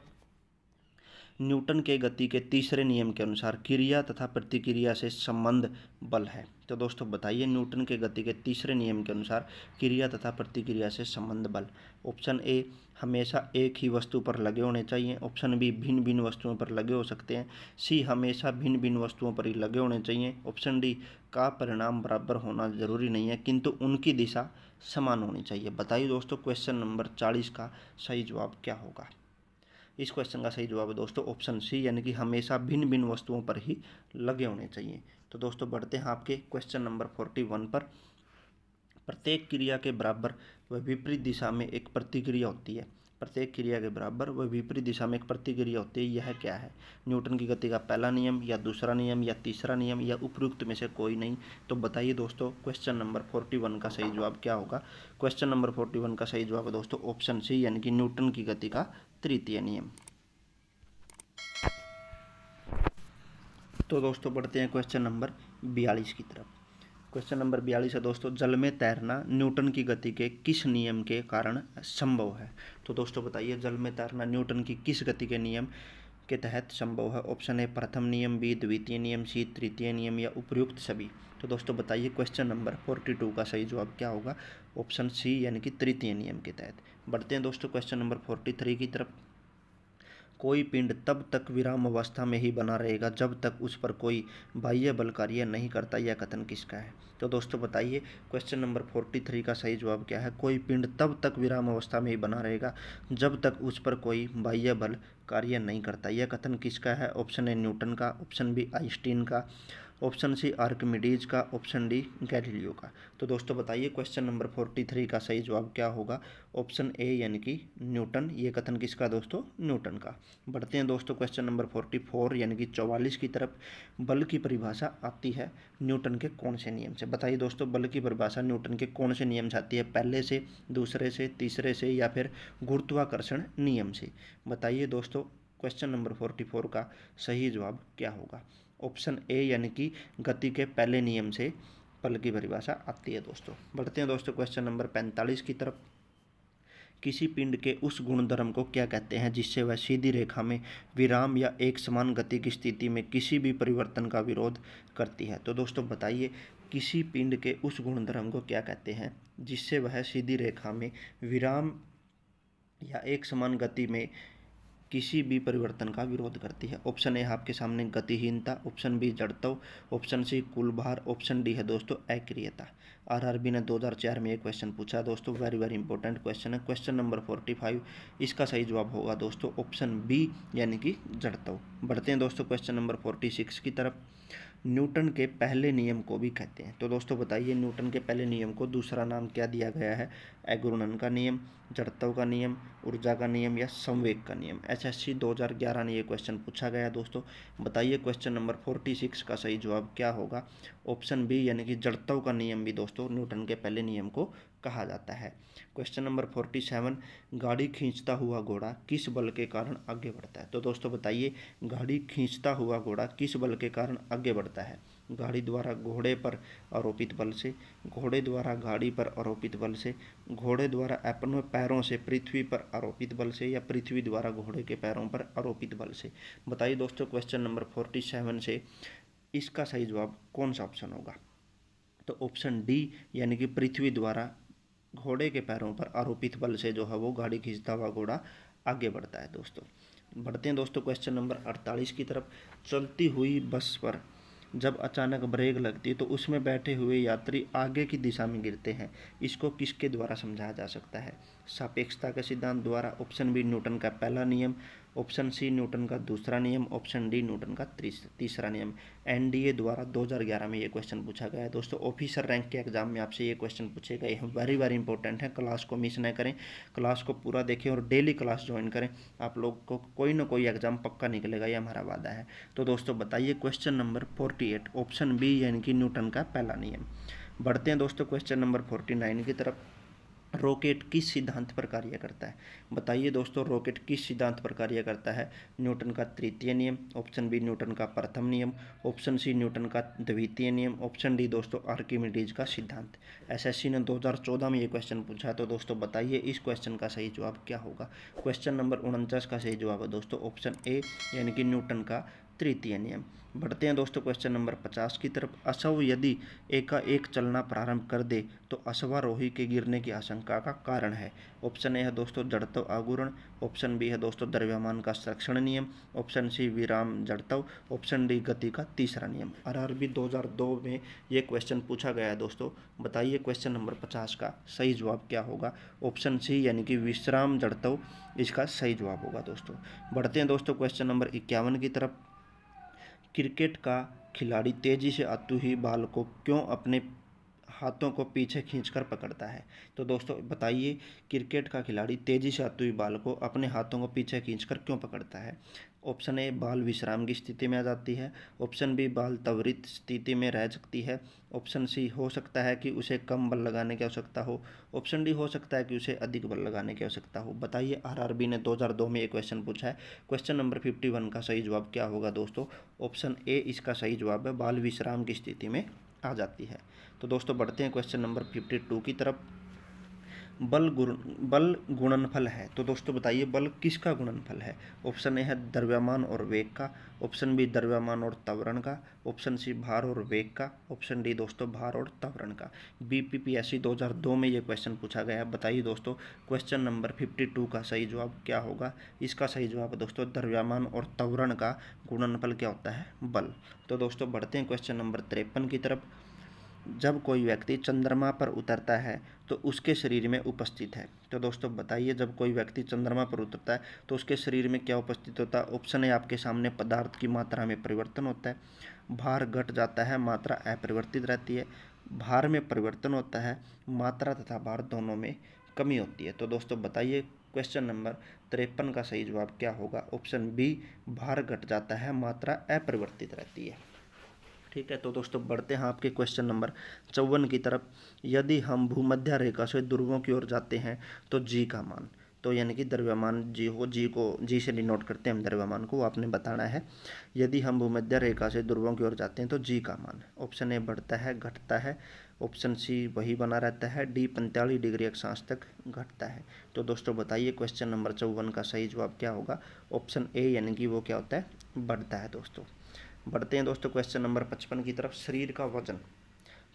A: न्यूटन के गति के तीसरे नियम के अनुसार क्रिया तथा प्रतिक्रिया से संबंध बल है। तो दोस्तों बताइए न्यूटन के गति के तीसरे नियम के अनुसार क्रिया तथा प्रतिक्रिया से संबंध बल। ऑप्शन ए हमेशा एक ही वस्तु पर लगे होने चाहिए, ऑप्शन बी भिन्न भिन्न वस्तुओं पर लगे हो सकते हैं, सी हमेशा भिन्न भिन्न वस्तुओं पर ही लगे होने चाहिए, ऑप्शन डी का परिणाम बराबर होना जरूरी नहीं है किंतु उनकी दिशा समान होनी चाहिए। बताइए दोस्तों क्वेश्चन नंबर 40 का सही जवाब क्या होगा। इस क्वेश्चन का सही जवाब है दोस्तों ऑप्शन सी, यानी कि हमेशा भिन्न भिन्न वस्तुओं पर ही लगे होने चाहिए। तो दोस्तों बढ़ते हैं आपके क्वेश्चन नंबर 41 पर। प्रत्येक क्रिया के बराबर व विपरीत दिशा में एक प्रतिक्रिया होती है। प्रत्येक क्रिया के बराबर व विपरीत दिशा में एक प्रतिक्रिया होती है, यह क्या है। न्यूटन की गति का पहला नियम या दूसरा नियम या तीसरा नियम या उपयुक्त में से कोई नहीं। तो बताइए दोस्तों क्वेश्चन नंबर 41 का सही जवाब क्या होगा। क्वेश्चन नंबर 41 का सही जवाब है दोस्तों ऑप्शन सी, यानी कि न्यूटन की गति का तृतीय नियम। तो दोस्तों बढ़ते हैं क्वेश्चन नंबर 42 की तरफ। क्वेश्चन नंबर 42 है दोस्तों, जल में तैरना न्यूटन की गति के किस नियम के कारण संभव है। तो दोस्तों बताइए जल में तैरना न्यूटन की किस गति के नियम के तहत संभव है। ऑप्शन ए प्रथम नियम, बी द्वितीय नियम, सी तृतीय नियम या उपयुक्त सभी। तो दोस्तों बताइए क्वेश्चन नंबर 42 का सही जवाब क्या होगा। ऑप्शन सी, यानी कि तृतीय नियम के तहत। बढ़ते हैं दोस्तों क्वेश्चन नंबर 43 की तरफ। कोई पिंड तब तक विराम अवस्था में ही बना रहेगा जब तक उस पर कोई बाह्य बल कार्य नहीं करता। यह कथन किसका है? तो दोस्तों बताइए क्वेश्चन नंबर 43 का सही जवाब क्या है? कोई पिंड तब तक विराम अवस्था में ही बना रहेगा जब तक उस पर कोई बाह्य बल कार्य नहीं करता। यह कथन किसका है? ऑप्शन ए न्यूटन का, ऑप्शन बी आइंस्टीन का, ऑप्शन सी आर्किमिडीज का, ऑप्शन डी गैलीलियो का। तो दोस्तों बताइए क्वेश्चन नंबर 43 का सही जवाब क्या होगा? ऑप्शन ए यानी कि न्यूटन। ये कथन किसका दोस्तों? न्यूटन का। बढ़ते हैं दोस्तों क्वेश्चन नंबर 44 यानी कि 44 की तरफ। बल की परिभाषा आती है न्यूटन के कौन से नियम से? बताइए दोस्तों बल की परिभाषा न्यूटन के कौन से नियम से आती है? पहले से, दूसरे से, तीसरे से या फिर गुरुत्वाकर्षण नियम से? बताइए दोस्तों क्वेश्चन नंबर 44 का सही जवाब क्या होगा? ऑप्शन ए यानी कि गति के पहले नियम से बल की परिभाषा आती है दोस्तों। बढ़ते हैं दोस्तों क्वेश्चन नंबर 45 की तरफ। किसी पिंड के उस गुणधर्म को क्या कहते हैं जिससे वह सीधी रेखा में विराम या एक समान गति की स्थिति में किसी भी परिवर्तन का विरोध करती है? तो दोस्तों बताइए किसी पिंड के उस गुणधर्म को क्या कहते हैं जिससे वह सीधी रेखा में विराम या एक समान गति में किसी भी परिवर्तन का विरोध करती है? ऑप्शन ए आपके सामने गतिहीनता, ऑप्शन बी जड़त्व, ऑप्शन सी कुल भार, ऑप्शन डी है दोस्तों अक्रियता। आरआरबी ने 2004 में एक क्वेश्चन पूछा है दोस्तों, वेरी वेरी इंपॉर्टेंट क्वेश्चन है। क्वेश्चन नंबर 45 इसका सही जवाब होगा दोस्तों ऑप्शन बी यानी कि जड़त्व। बढ़ते हैं दोस्तों क्वेश्चन नंबर 46 की तरफ। न्यूटन के पहले नियम को भी कहते हैं। तो दोस्तों बताइए न्यूटन के पहले नियम को दूसरा नाम क्या दिया गया है? अघूर्णन का नियम, जड़त्व का नियम, ऊर्जा का नियम या संवेग का नियम? एसएससी 2011 ने ये क्वेश्चन पूछा गया दोस्तों। बताइए क्वेश्चन नंबर 46 का सही जवाब क्या होगा? ऑप्शन बी यानी कि जड़त्व का नियम भी दोस्तों न्यूटन के पहले नियम को कहा जाता है। क्वेश्चन नंबर 47 गाड़ी खींचता हुआ घोड़ा किस बल के कारण आगे बढ़ता है? तो दोस्तों बताइए गाड़ी खींचता हुआ घोड़ा किस बल के कारण आगे बढ़ता है? गाड़ी द्वारा घोड़े पर आरोपित बल से, घोड़े द्वारा गाड़ी पर आरोपित बल से, घोड़े द्वारा अपने पैरों से पृथ्वी पर आरोपित बल से या पृथ्वी द्वारा घोड़े के पैरों पर आरोपित बल से? बताइए दोस्तों क्वेश्चन नंबर 47 से इसका सही जवाब कौन सा ऑप्शन होगा? तो ऑप्शन डी यानी कि पृथ्वी द्वारा घोड़े के पैरों पर आरोपित बल से जो है वो गाड़ी खींचता हुआ घोड़ा आगे बढ़ता है दोस्तों। बढ़ते हैं दोस्तों क्वेश्चन नंबर 48 की तरफ। चलती हुई बस पर जब अचानक ब्रेक लगती तो उसमें बैठे हुए यात्री आगे की दिशा में गिरते हैं, इसको किसके द्वारा समझाया जा सकता है? सापेक्षता के सिद्धांत द्वारा, ऑप्शन बी न्यूटन का पहला नियम, ऑप्शन सी न्यूटन का दूसरा नियम, ऑप्शन डी न्यूटन का तीसरा नियम। एनडीए द्वारा 2011 में ये क्वेश्चन पूछा गया है दोस्तों। ऑफिसर रैंक के एग्जाम में आपसे ये क्वेश्चन पूछे गए हैं, वेरी वेरी इंपॉर्टेंट है। क्लास को मिस न करें, क्लास को पूरा देखें और डेली क्लास ज्वाइन करें। आप लोग को कोई ना कोई एग्जाम पक्का निकलेगा, ये हमारा वादा है। तो दोस्तों बताइए क्वेश्चन नंबर 48 ऑप्शन बी यानी कि न्यूटन का पहला नियम। बढ़ते हैं दोस्तों क्वेश्चन नंबर 49 की तरफ। रॉकेट किस सिद्धांत पर कार्य करता है? बताइए दोस्तों रॉकेट किस सिद्धांत पर कार्य करता है? न्यूटन का तृतीय नियम, ऑप्शन बी न्यूटन का प्रथम नियम, ऑप्शन सी न्यूटन का द्वितीय नियम, ऑप्शन डी दोस्तों आर्किमिडीज का सिद्धांत। एसएससी ने 2014 में ये क्वेश्चन पूछा है। तो दोस्तों बताइए इस क्वेश्चन का सही जवाब क्या होगा? क्वेश्चन नंबर 49 का सही जवाब है दोस्तों ऑप्शन ए यानी कि न्यूटन का तृतीय नियम। बढ़ते हैं दोस्तों क्वेश्चन नंबर 50 की तरफ। अश्व यदि एकाएक चलना प्रारंभ कर दे तो अश्वारोही के गिरने की आशंका का कारण है? ऑप्शन ए है दोस्तों जड़त्व आघूर्ण, ऑप्शन बी है दोस्तों द्रव्यमान का संरक्षण नियम, ऑप्शन सी विराम जड़त्व, ऑप्शन डी गति का तीसरा नियम। आरआरबी 2002 में ये क्वेश्चन पूछा गया है दोस्तों। बताइए क्वेश्चन नंबर 50 का सही जवाब क्या होगा? ऑप्शन सी यानी कि विश्राम जड़त्व इसका सही जवाब होगा दोस्तों। बढ़ते हैं दोस्तों क्वेश्चन नंबर 51 की तरफ। क्रिकेट का खिलाड़ी तेजी से आती हुई बॉल को क्यों अपने हाथों को पीछे खींचकर पकड़ता है? तो दोस्तों बताइए क्रिकेट का खिलाड़ी तेजी से आती हुई बॉल को अपने हाथों को पीछे खींचकर क्यों पकड़ता है? ऑप्शन ए बॉल विश्राम की स्थिति में आ जाती है, ऑप्शन बी बॉल त्वरित स्थिति में रह सकती है, ऑप्शन सी हो सकता है कि उसे कम बल लगाने की आवश्यकता हो, ऑप्शन डी हो सकता है कि उसे अधिक बल लगाने की आवश्यकता हो। बताइए आरआरबी ने 2002 में ये क्वेश्चन पूछा है। क्वेश्चन नंबर 51 का सही जवाब क्या होगा दोस्तों? ऑप्शन ए इसका सही जवाब है, बॉल विश्राम की स्थिति में आ जाती है। तो दोस्तों बढ़ते हैं क्वेश्चन नंबर 52 की तरफ। बल गुणनफल है। तो दोस्तों बताइए बल किसका गुणनफल है? ऑप्शन ए है द्रव्यमान और वेग का, ऑप्शन बी द्रव्यमान और त्वरण का, ऑप्शन सी भार और वेग का, ऑप्शन डी दोस्तों भार और त्वरण का। बीपीपीएससी 2002 में ये क्वेश्चन पूछा गया है। बताइए दोस्तों क्वेश्चन नंबर 52 का सही जवाब क्या होगा? इसका सही जवाब है दोस्तों द्रव्यमान और त्वरण का गुणनफल क्या होता है? बल। तो दोस्तों बढ़ते हैं क्वेश्चन नंबर 53 की तरफ। जब कोई व्यक्ति चंद्रमा पर उतरता है तो उसके शरीर में उपस्थित है। तो दोस्तों बताइए जब कोई व्यक्ति चंद्रमा पर उतरता है तो उसके शरीर में क्या उपस्थित होता है? ऑप्शन है आपके सामने पदार्थ की मात्रा में परिवर्तन होता है, भार घट जाता है, मात्रा अपरिवर्तित रहती है, भार में परिवर्तन होता है, मात्रा तथा भार दोनों में कमी होती है। तो दोस्तों बताइए क्वेश्चन नंबर 53 का सही जवाब क्या होगा? ऑप्शन बी भार घट जाता है, मात्रा अपरिवर्तित रहती है। ठीक है, तो दोस्तों बढ़ते हैं आपके क्वेश्चन नंबर 54 की तरफ। यदि हम भूमध्य रेखा से ध्रुवों की ओर जाते हैं तो जी का मान, तो यानी कि द्रव्यमान जी हो, जी से डिनोट करते हैं हम द्रव्यमान को, वो आपने बताना है। यदि हम भूमध्य रेखा से ध्रुवों की ओर जाते हैं तो जी का मान, ऑप्शन ए बढ़ता है घटता है, ऑप्शन सी वही बना रहता है, डी 45 डिग्री अक्षांश तक घटता है। तो दोस्तों बताइए क्वेश्चन नंबर 54 का सही जवाब क्या होगा? ऑप्शन ए यानी कि वो क्या होता है? बढ़ता है दोस्तों। बढ़ते हैं दोस्तों क्वेश्चन नंबर 55 की तरफ। शरीर का वजन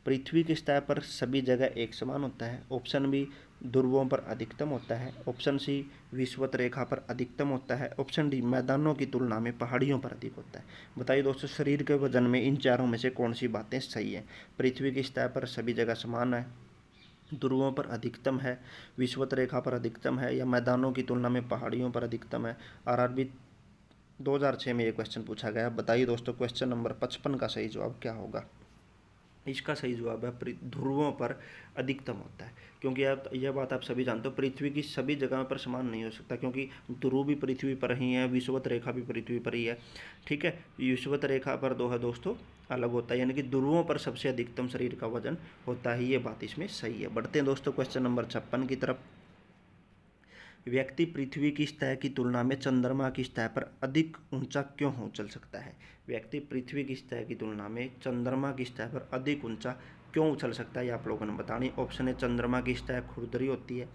A: पृथ्वी की सतह पर सभी जगह एक समान होता है, ऑप्शन बी ध्रुवों पर अधिकतम होता है, ऑप्शन सी विषुवत रेखा पर अधिकतम होता है, ऑप्शन डी मैदानों की तुलना में पहाड़ियों पर अधिक होता है। बताइए दोस्तों शरीर के वजन में इन चारों में से कौन सी बातें सही हैं? पृथ्वी की सतह पर सभी जगह समान है, ध्रुवों पर अधिकतम है, विषुवत रेखा पर अधिकतम है, या मैदानों की तुलना में पहाड़ियों पर अधिकतम है। आरआरबी 2006 में ये क्वेश्चन पूछा गया। बताइए दोस्तों क्वेश्चन नंबर 55 का सही जवाब क्या होगा? इसका सही जवाब है ध्रुवों पर अधिकतम होता है, क्योंकि आप यह बात आप सभी जानते हो पृथ्वी की सभी जगह पर समान नहीं हो सकता, क्योंकि ध्रुव भी पृथ्वी पर ही है, विषुवत रेखा भी पृथ्वी पर ही है। ठीक है, विषुवत रेखा पर दो है दोस्तों अलग होता है, यानी कि ध्रुवों पर सबसे अधिकतम शरीर का वजन होता है, ये बात इसमें सही है। बढ़ते हैं दोस्तों क्वेश्चन नंबर 56 की तरफ। व्यक्ति पृथ्वी की सतह की तुलना में चंद्रमा की सतह पर अधिक ऊंचा क्यों उछल सकता है? व्यक्ति पृथ्वी की सतह की तुलना में चंद्रमा की सतह पर अधिक ऊंचा क्यों उछल सकता है, ये आप लोगों ने बतानी। ऑप्शन ए चंद्रमा की सतह खुरदरी होती है,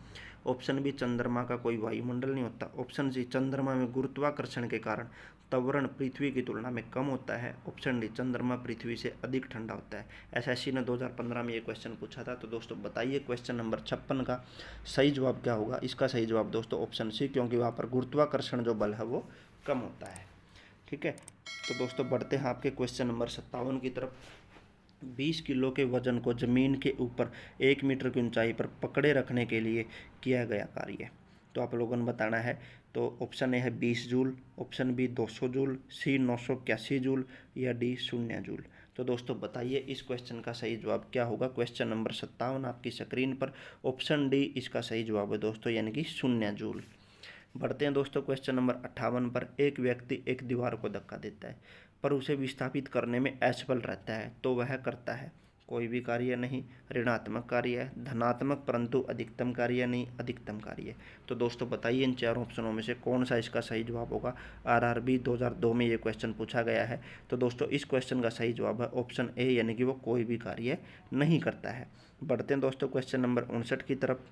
A: ऑप्शन बी चंद्रमा का कोई वायुमंडल नहीं होता, ऑप्शन सी चंद्रमा में गुरुत्वाकर्षण के कारण त्वरण पृथ्वी की तुलना में कम होता है, ऑप्शन डी चंद्रमा पृथ्वी से अधिक ठंडा होता है। एसएससी ने 2015 में ये क्वेश्चन पूछा था। तो दोस्तों बताइए क्वेश्चन नंबर 56 का सही जवाब क्या होगा? इसका सही जवाब दोस्तों ऑप्शन सी, क्योंकि वहाँ पर गुरुत्वाकर्षण जो बल है वो कम होता है। ठीक है, तो दोस्तों बढ़ते हैं आपके क्वेश्चन नंबर 57 की तरफ। 20 किलो के वजन को जमीन के ऊपर 1 मीटर की ऊंचाई पर पकड़े रखने के लिए किया गया कार्य, तो आप लोगों ने बताना है। तो ऑप्शन ए है 20 जूल, ऑप्शन बी 200 जूल, सी 981 जूल, या डी 0 जूल। तो दोस्तों बताइए इस क्वेश्चन का सही जवाब क्या होगा? क्वेश्चन नंबर 57 आपकी स्क्रीन पर, ऑप्शन डी इसका सही जवाब है दोस्तों, यानी कि 0 जूल। बढ़ते हैं दोस्तों क्वेश्चन नंबर 58 पर। एक व्यक्ति एक दीवार को धक्का देता है पर उसे विस्थापित करने में असफल रहता है, तो वह करता है कोई भी कार्य नहीं, ऋणात्मक कार्य है, धनात्मक परंतु अधिकतम कार्य नहीं, अधिकतम कार्य। तो दोस्तों बताइए इन चारों ऑप्शनों में से कौन सा इसका सही जवाब होगा? आरआरबी 2002 में ये क्वेश्चन पूछा गया है। तो दोस्तों इस क्वेश्चन का सही जवाब है ऑप्शन ए, यानी कि वो कोई भी कार्य नहीं करता है। बढ़ते हैं दोस्तों क्वेश्चन नंबर 59 की तरफ।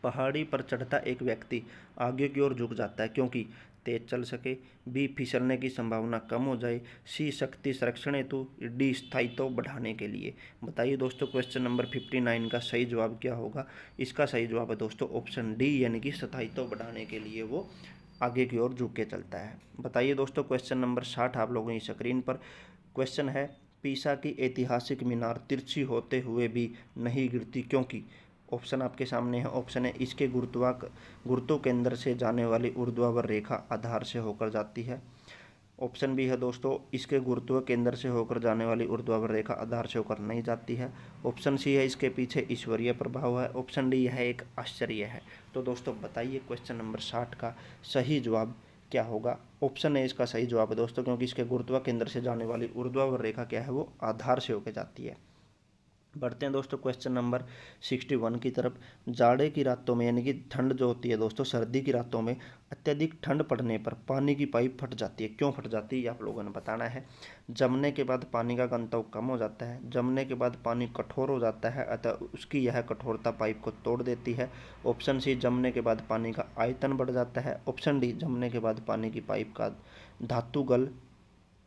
A: पहाड़ी पर चढ़ता एक व्यक्ति आगे की ओर झुक जाता है क्योंकि तेज चल सके, बी फिसलने की संभावना कम हो जाए, सी शक्ति संरक्षण हेतु, डी स्थायित्व बढ़ाने के लिए। बताइए दोस्तों क्वेश्चन नंबर 59 का सही जवाब क्या होगा? इसका सही जवाब है दोस्तों ऑप्शन डी, यानी कि स्थायित्व बढ़ाने के लिए वो आगे की ओर झुक के चलता है। बताइए दोस्तों क्वेश्चन नंबर 60 आप लोगों की स्क्रीन पर। क्वेश्चन है पीसा की ऐतिहासिक मीनार तिरछी होते हुए भी नहीं गिरती क्योंकि। ऑप्शन आपके सामने है। ऑप्शन है इसके गुरुत्व केंद्र से जाने वाली ऊर्ध्वाधर रेखा आधार से होकर जाती है, ऑप्शन बी है दोस्तों इसके गुरुत्व केंद्र से होकर जाने वाली ऊर्ध्वाधर रेखा आधार से होकर नहीं जाती है, ऑप्शन सी है इसके पीछे ईश्वरीय प्रभाव है, ऑप्शन डी यह एक आश्चर्य है। तो दोस्तों बताइए क्वेश्चन नंबर 60 का सही जवाब क्या होगा? ऑप्शन ए इसका सही जवाब है दोस्तों, क्योंकि इसके गुरुत्व केंद्र से जाने वाली ऊर्ध्वाधर रेखा क्या है वो आधार से होकर जाती है। बढ़ते हैं दोस्तों क्वेश्चन नंबर 61 की तरफ। जाड़े की रातों में यानी कि ठंड जो होती है दोस्तों, सर्दी की रातों में अत्यधिक ठंड पड़ने पर पानी की पाइप फट जाती है, क्यों फट जाती है ये आप लोगों ने बताना है। जमने के बाद पानी का घनत्व कम हो जाता है, जमने के बाद पानी कठोर हो जाता है अतः उसकी यह कठोरता पाइप को तोड़ देती है। ऑप्शन सी, जमने के बाद पानी का आयतन बढ़ जाता है। ऑप्शन डी, जमने के बाद पानी की पाइप का धातु गल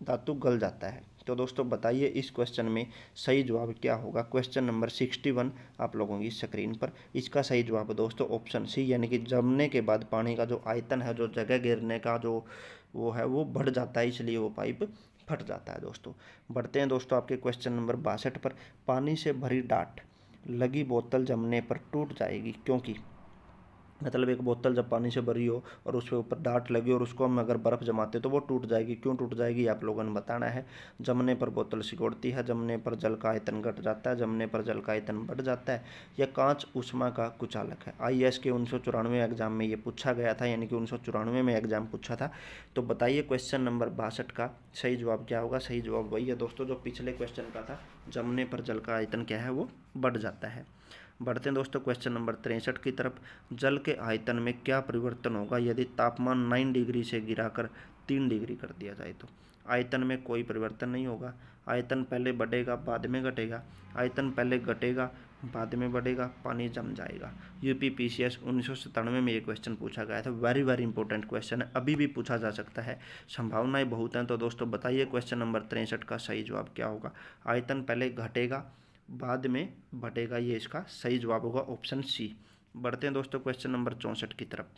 A: धातु गल जाता है। तो दोस्तों बताइए इस क्वेश्चन में सही जवाब क्या होगा। क्वेश्चन नंबर 61 आप लोगों की स्क्रीन पर। इसका सही जवाब दोस्तों ऑप्शन सी, यानी कि जमने के बाद पानी का जो आयतन है, जो जगह घेरने का जो वो है, वो बढ़ जाता है, इसलिए वो पाइप फट जाता है दोस्तों। बढ़ते हैं दोस्तों आपके क्वेश्चन नंबर 62 पर। पानी से भरी डाट लगी बोतल जमने पर टूट जाएगी, क्योंकि मतलब एक बोतल जब पानी से भरी हो और उसके ऊपर डाट लगी और उसको हम अगर बर्फ़ जमाते तो वो टूट जाएगी, क्यों टूट जाएगी आप लोगों ने बताना है। जमने पर बोतल सिकुड़ती है, जमने पर जल का आयतन घट जाता है, जमने पर जल का आयतन बढ़ जाता है, या कांच ऊष्मा का कुचालक है। IAS के 1994 एग्जाम में ये पूछा गया था, यानी कि 1994 में एग्जाम पूछा था। तो बताइए क्वेश्चन नंबर 62 का सही जवाब क्या होगा। सही जवाब वही है दोस्तों जो पिछले क्वेश्चन का था, जमने पर जल का आयतन क्या है वो बढ़ जाता है। बढ़ते हैं दोस्तों क्वेश्चन नंबर 63 की तरफ। जल के आयतन में क्या परिवर्तन होगा यदि तापमान 9 डिग्री से गिराकर 3 डिग्री कर दिया जाए। तो आयतन में कोई परिवर्तन नहीं होगा। आयतन पहले बढ़ेगा बाद में घटेगा, आयतन पहले घटेगा बाद में बढ़ेगा, पानी जम जाएगा। UPPCS 1997 में ये क्वेश्चन पूछा गया था। वेरी वेरी इंपॉर्टेंट क्वेश्चन है, अभी भी पूछा जा सकता है, संभावनाएं बहुत हैं। तो दोस्तों बताइए क्वेश्चन नंबर 63 का सही जवाब क्या होगा। आयतन पहले घटेगा बाद में बढ़ेगा, ये इसका सही जवाब होगा ऑप्शन सी। बढ़ते हैं दोस्तों क्वेश्चन नंबर 64 की तरफ।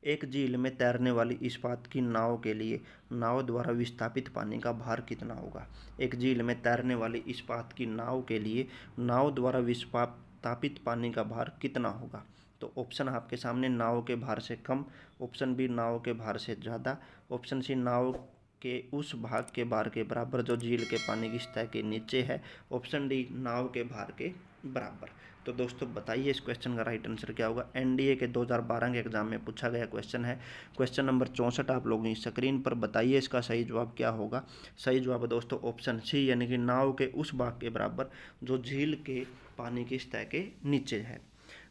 A: एक झील में तैरने वाली इस्पात की नाव के लिए नाव द्वारा विस्थापित पानी का भार कितना होगा। एक झील में तैरने वाली इस्पात की नाव के लिए नाव द्वारा विस्थापित पानी का भार कितना होगा। तो ऑप्शन आपके सामने, नाव के भार से कम, ऑप्शन बी नाव के भार से ज़्यादा, ऑप्शन सी नाव के उस भाग के भार के बराबर जो झील के पानी की सतह के नीचे है, ऑप्शन डी नाव के भार के बराबर। तो दोस्तों बताइए इस क्वेश्चन का राइट आंसर क्या होगा। NDA के 2012 के एग्जाम में पूछा गया क्वेश्चन है। क्वेश्चन नंबर 64 आप लोगों की स्क्रीन पर। बताइए इसका सही जवाब क्या होगा। सही जवाब है दोस्तों ऑप्शन सी, यानी कि नाव के उस भाग के बराबर जो झील के पानी की सतह के नीचे है।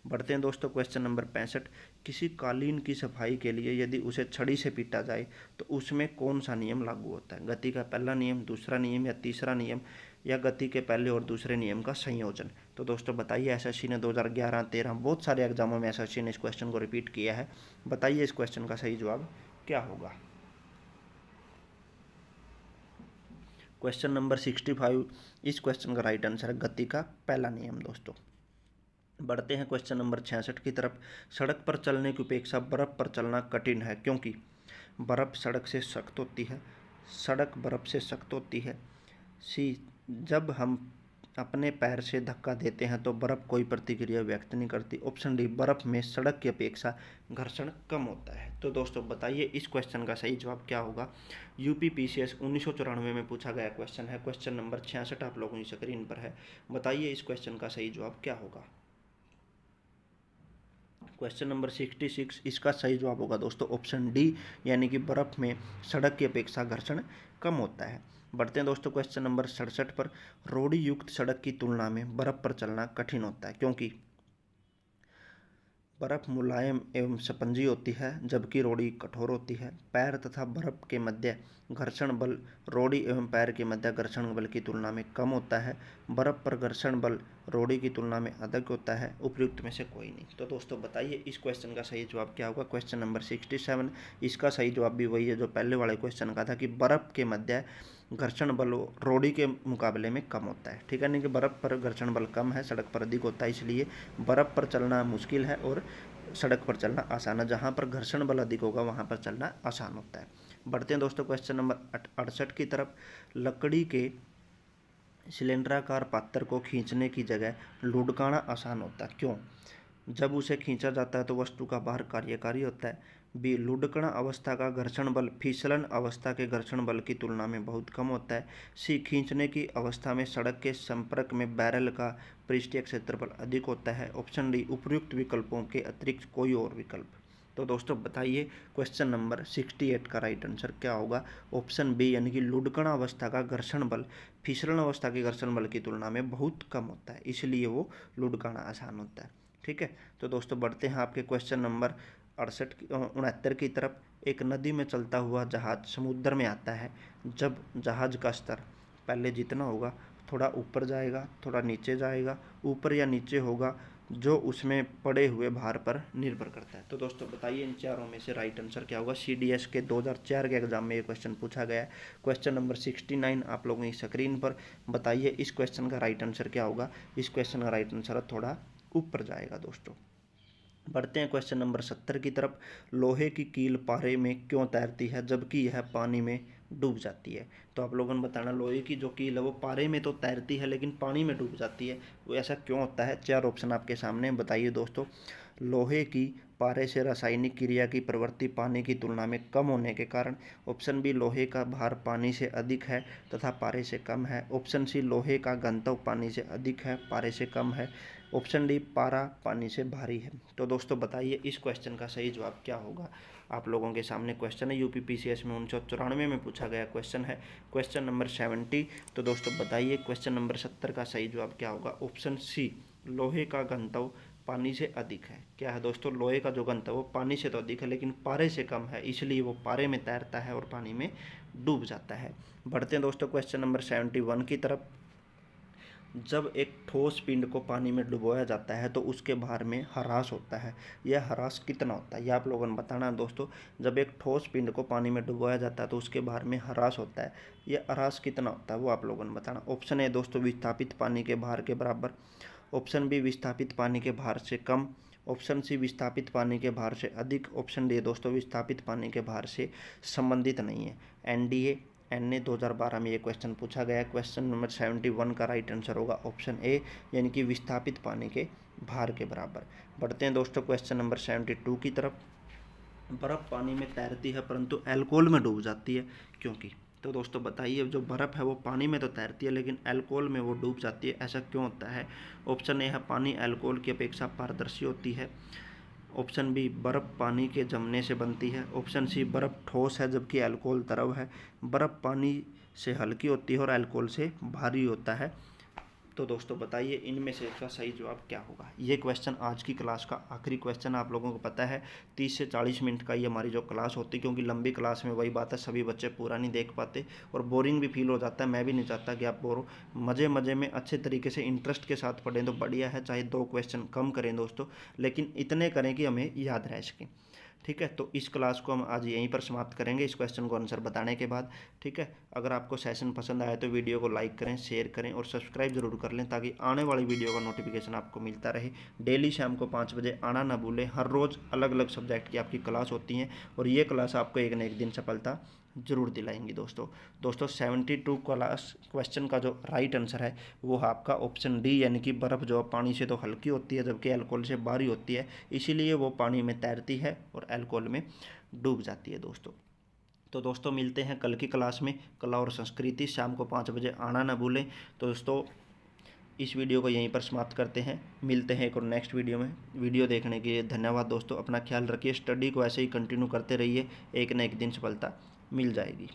A: बढ़ते हैं दोस्तों क्वेश्चन नंबर 65। किसी कालीन की सफाई के लिए यदि उसे छड़ी से पीटा जाए तो उसमें कौन सा नियम लागू होता है। गति का पहला नियम, दूसरा नियम या तीसरा नियम, या गति के पहले और दूसरे नियम का संयोजन। तो दोस्तों बताइए, SSC ने 2011, 13 बहुत सारे एग्जामों में SSC ने इस क्वेश्चन को रिपीट किया है। बताइए इस क्वेश्चन का सही जवाब क्या होगा। क्वेश्चन नंबर 65, इस क्वेश्चन का राइट आंसर है गति का पहला नियम दोस्तों। बढ़ते हैं क्वेश्चन नंबर 66 की तरफ। सड़क पर चलने की अपेक्षा बर्फ़ पर चलना कठिन है, क्योंकि बर्फ़ सड़क से सख्त होती है, सड़क बर्फ़ से सख्त होती है। सी, जब हम अपने पैर से धक्का देते हैं तो बर्फ़ कोई प्रतिक्रिया व्यक्त नहीं करती। ऑप्शन डी, बर्फ़ में सड़क की अपेक्षा घर्षण कम होता है। तो दोस्तों बताइए इस क्वेश्चन का सही जवाब क्या होगा। UPPCS 1994 में पूछा गया क्वेश्चन है। क्वेश्चन नंबर 66 आप लोगों की स्क्रीन पर है। बताइए इस क्वेश्चन का सही जवाब क्या होगा। क्वेश्चन नंबर 66, इसका सही जवाब होगा दोस्तों ऑप्शन डी, यानी कि बर्फ़ में सड़क की अपेक्षा घर्षण कम होता है। बढ़ते हैं दोस्तों क्वेश्चन नंबर 67 पर। रोड़ी युक्त सड़क की तुलना में बर्फ़ पर चलना कठिन होता है, क्योंकि बर्फ़ मुलायम एवं स्पंजी होती है जबकि रोड़ी कठोर होती है। पैर तथा बर्फ़ के मध्य घर्षण बल रोड़ी एवं पैर के मध्य घर्षण बल की तुलना में कम होता है। बर्फ़ पर घर्षण बल रोड़ी की तुलना में अधिक होता है। उपयुक्त में से कोई नहीं। तो दोस्तों बताइए इस क्वेश्चन का सही जवाब क्या होगा। क्वेश्चन नंबर 67, इसका सही जवाब भी वही है जो पहले वाले क्वेश्चन का था, कि बर्फ़ के मध्य घर्षण बल रोड़ी के मुकाबले में कम होता है। ठीक है, नहीं कि बर्फ़ पर घर्षण बल कम है, सड़क पर अधिक होता है, इसलिए बर्फ़ पर चलना मुश्किल है और सड़क पर चलना आसान है। जहाँ पर घर्षण बल अधिक होगा वहाँ पर चलना आसान होता है। बढ़ते हैं दोस्तों क्वेश्चन नंबर 68 की तरफ। लकड़ी के सिलेंडराकार पात्र को खींचने की जगह लुढ़काना आसान होता है, क्यों। जब उसे खींचा जाता है तो वस्तु का भार कार्यकारी होता है। बी, लुढ़कना अवस्था का घर्षण बल फिसलन अवस्था के घर्षण बल की तुलना में बहुत कम होता है। सी, खींचने की अवस्था में सड़क के संपर्क में बैरल का पृष्ठीय क्षेत्रफल अधिक होता है। ऑप्शन डी, उपयुक्त विकल्पों के अतिरिक्त कोई और विकल्प। तो दोस्तों बताइए क्वेश्चन नंबर 68 का राइट आंसर क्या होगा। ऑप्शन बी यानी कि लुढ़कन अवस्था का घर्षण बल फिसलन अवस्था के घर्षण बल की तुलना में बहुत कम होता है, इसलिए वो लुढ़काना आसान होता है। ठीक है, तो दोस्तों बढ़ते हैं आपके क्वेश्चन नंबर 69 की तरफ। एक नदी में चलता हुआ जहाज समुद्र में आता है। जब जहाज का स्तर पहले जितना होगा थोड़ा ऊपर जाएगा, थोड़ा नीचे जाएगा, ऊपर या नीचे होगा, जो उसमें पड़े हुए भार पर निर्भर करता है। तो दोस्तों बताइए इन चारों में से राइट आंसर क्या होगा। CDS के 2004 के एग्जाम में ये क्वेश्चन पूछा गया है। क्वेश्चन नंबर 69 आप लोगों की स्क्रीन पर। बताइए इस क्वेश्चन का राइट आंसर क्या होगा। इस क्वेश्चन का राइट आंसर थोड़ा ऊपर जाएगा दोस्तों। बढ़ते हैं क्वेश्चन नंबर 70 की तरफ। लोहे की कील पारे में क्यों तैरती है जबकि यह पानी में डूब जाती है। तो आप लोगों ने बताना लोहे की जो कील है वो पारे में तो तैरती है लेकिन पानी में डूब जाती है, वो ऐसा क्यों होता है। 4 ऑप्शन आपके सामने, बताइए दोस्तों। लोहे की पारे से रासायनिक क्रिया की प्रवृत्ति पानी की तुलना में कम होने के कारण। ऑप्शन बी लोहे का भार पानी से अधिक है तथा पारे से कम है। ऑप्शन सी लोहे का घनत्व पानी से अधिक है पारे से कम है। ऑप्शन डी पारा पानी से भारी है। तो दोस्तों बताइए इस क्वेश्चन का सही जवाब क्या होगा। आप लोगों के सामने क्वेश्चन है, UPPCS में 1994 में पूछा गया क्वेश्चन है, क्वेश्चन नंबर 70। तो दोस्तों बताइए क्वेश्चन नंबर 70 का सही जवाब क्या होगा। ऑप्शन सी लोहे का घनत्व पानी से अधिक है। क्या है दोस्तों, लोहे का जो घनत्व वो पानी से तो अधिक है लेकिन पारे से कम है, इसलिए वो पारे में तैरता है और पानी में डूब जाता है। बढ़ते हैं दोस्तों क्वेश्चन नंबर 71 की तरफ। जब एक ठोस पिंड को पानी में डुबोया जाता है तो उसके भार में ह्रास होता है। यह ह्रास कितना होता है यह आप लोगों ने बताना है दोस्तों। जब एक ठोस पिंड को पानी में डुबोया जाता है तो उसके भार में ह्रास होता है, यह ह्रास कितना होता है वो आप लोगों ने बताना। ऑप्शन ए दोस्तों विस्थापित पानी के भार के बराबर। ऑप्शन बी विस्थापित पानी के भार से कम। ऑप्शन सी विस्थापित पानी के भार से अधिक। ऑप्शन डी दोस्तों विस्थापित पानी के भार से संबंधित नहीं है। NDA NA 2012 में ये क्वेश्चन पूछा गया है। क्वेश्चन नंबर 71 का राइट आंसर होगा ऑप्शन ए यानी कि विस्थापित पानी के भार के बराबर। बढ़ते हैं दोस्तों क्वेश्चन नंबर 72 की तरफ। बर्फ़ पानी में तैरती है परंतु अल्कोहल में डूब जाती है क्योंकि। तो दोस्तों बताइए जो बर्फ़ है वो पानी में तो तैरती है लेकिन अल्कोहल में वो डूब जाती है, ऐसा क्यों होता है। ऑप्शन ए है पानी अल्कोहल की अपेक्षा पारदर्शी होती है। ऑप्शन बी बर्फ़ पानी के जमने से बनती है। ऑप्शन सी बर्फ़ ठोस है जबकि अल्कोहल तरल है। बर्फ़ पानी से हल्की होती है और अल्कोहल से भारी होता है। तो दोस्तों बताइए इनमें से इसका सही जवाब क्या होगा। ये क्वेश्चन आज की क्लास का आखिरी क्वेश्चन। आप लोगों को पता है 30 से 40 मिनट का ये हमारी जो क्लास होती है, क्योंकि लंबी क्लास में वही बात है सभी बच्चे पूरा नहीं देख पाते और बोरिंग भी फील हो जाता है। मैं भी नहीं चाहता कि आप बोर हो, मज़े मज़े में अच्छे तरीके से इंटरेस्ट के साथ पढ़ें तो बढ़िया है। चाहे 2 क्वेश्चन कम करें दोस्तों, लेकिन इतने करें कि हमें याद रह सकें। ठीक है, तो इस क्लास को हम आज यहीं पर समाप्त करेंगे इस क्वेश्चन को आंसर बताने के बाद। ठीक है, अगर आपको सेशन पसंद आया तो वीडियो को लाइक करें, शेयर करें और सब्सक्राइब जरूर कर लें ताकि आने वाली वीडियो का नोटिफिकेशन आपको मिलता रहे। डेली शाम को 5 बजे आना ना भूलें। हर रोज़ अलग अलग सब्जेक्ट की आपकी क्लास होती हैं और ये क्लास आपको एक न एक दिन सफलता जरूर दिलाएंगी दोस्तों 72 क्लास क्वेश्चन का जो राइट आंसर है वो है आपका ऑप्शन डी यानी कि बर्फ़ जो पानी से तो हल्की होती है जबकि अल्कोहल से भारी होती है, इसीलिए वो पानी में तैरती है और अल्कोहल में डूब जाती है दोस्तों। तो दोस्तों मिलते हैं कल की क्लास में, कला और संस्कृति, शाम को 5 बजे आना ना भूलें। तो दोस्तों इस वीडियो को यहीं पर समाप्त करते हैं, मिलते हैं एक और नेक्स्ट वीडियो में। वीडियो देखने के लिए धन्यवाद दोस्तों। अपना ख्याल रखिए, स्टडी को ऐसे ही कंटिन्यू करते रहिए, एक न एक दिन सफलता मिल जाएगी।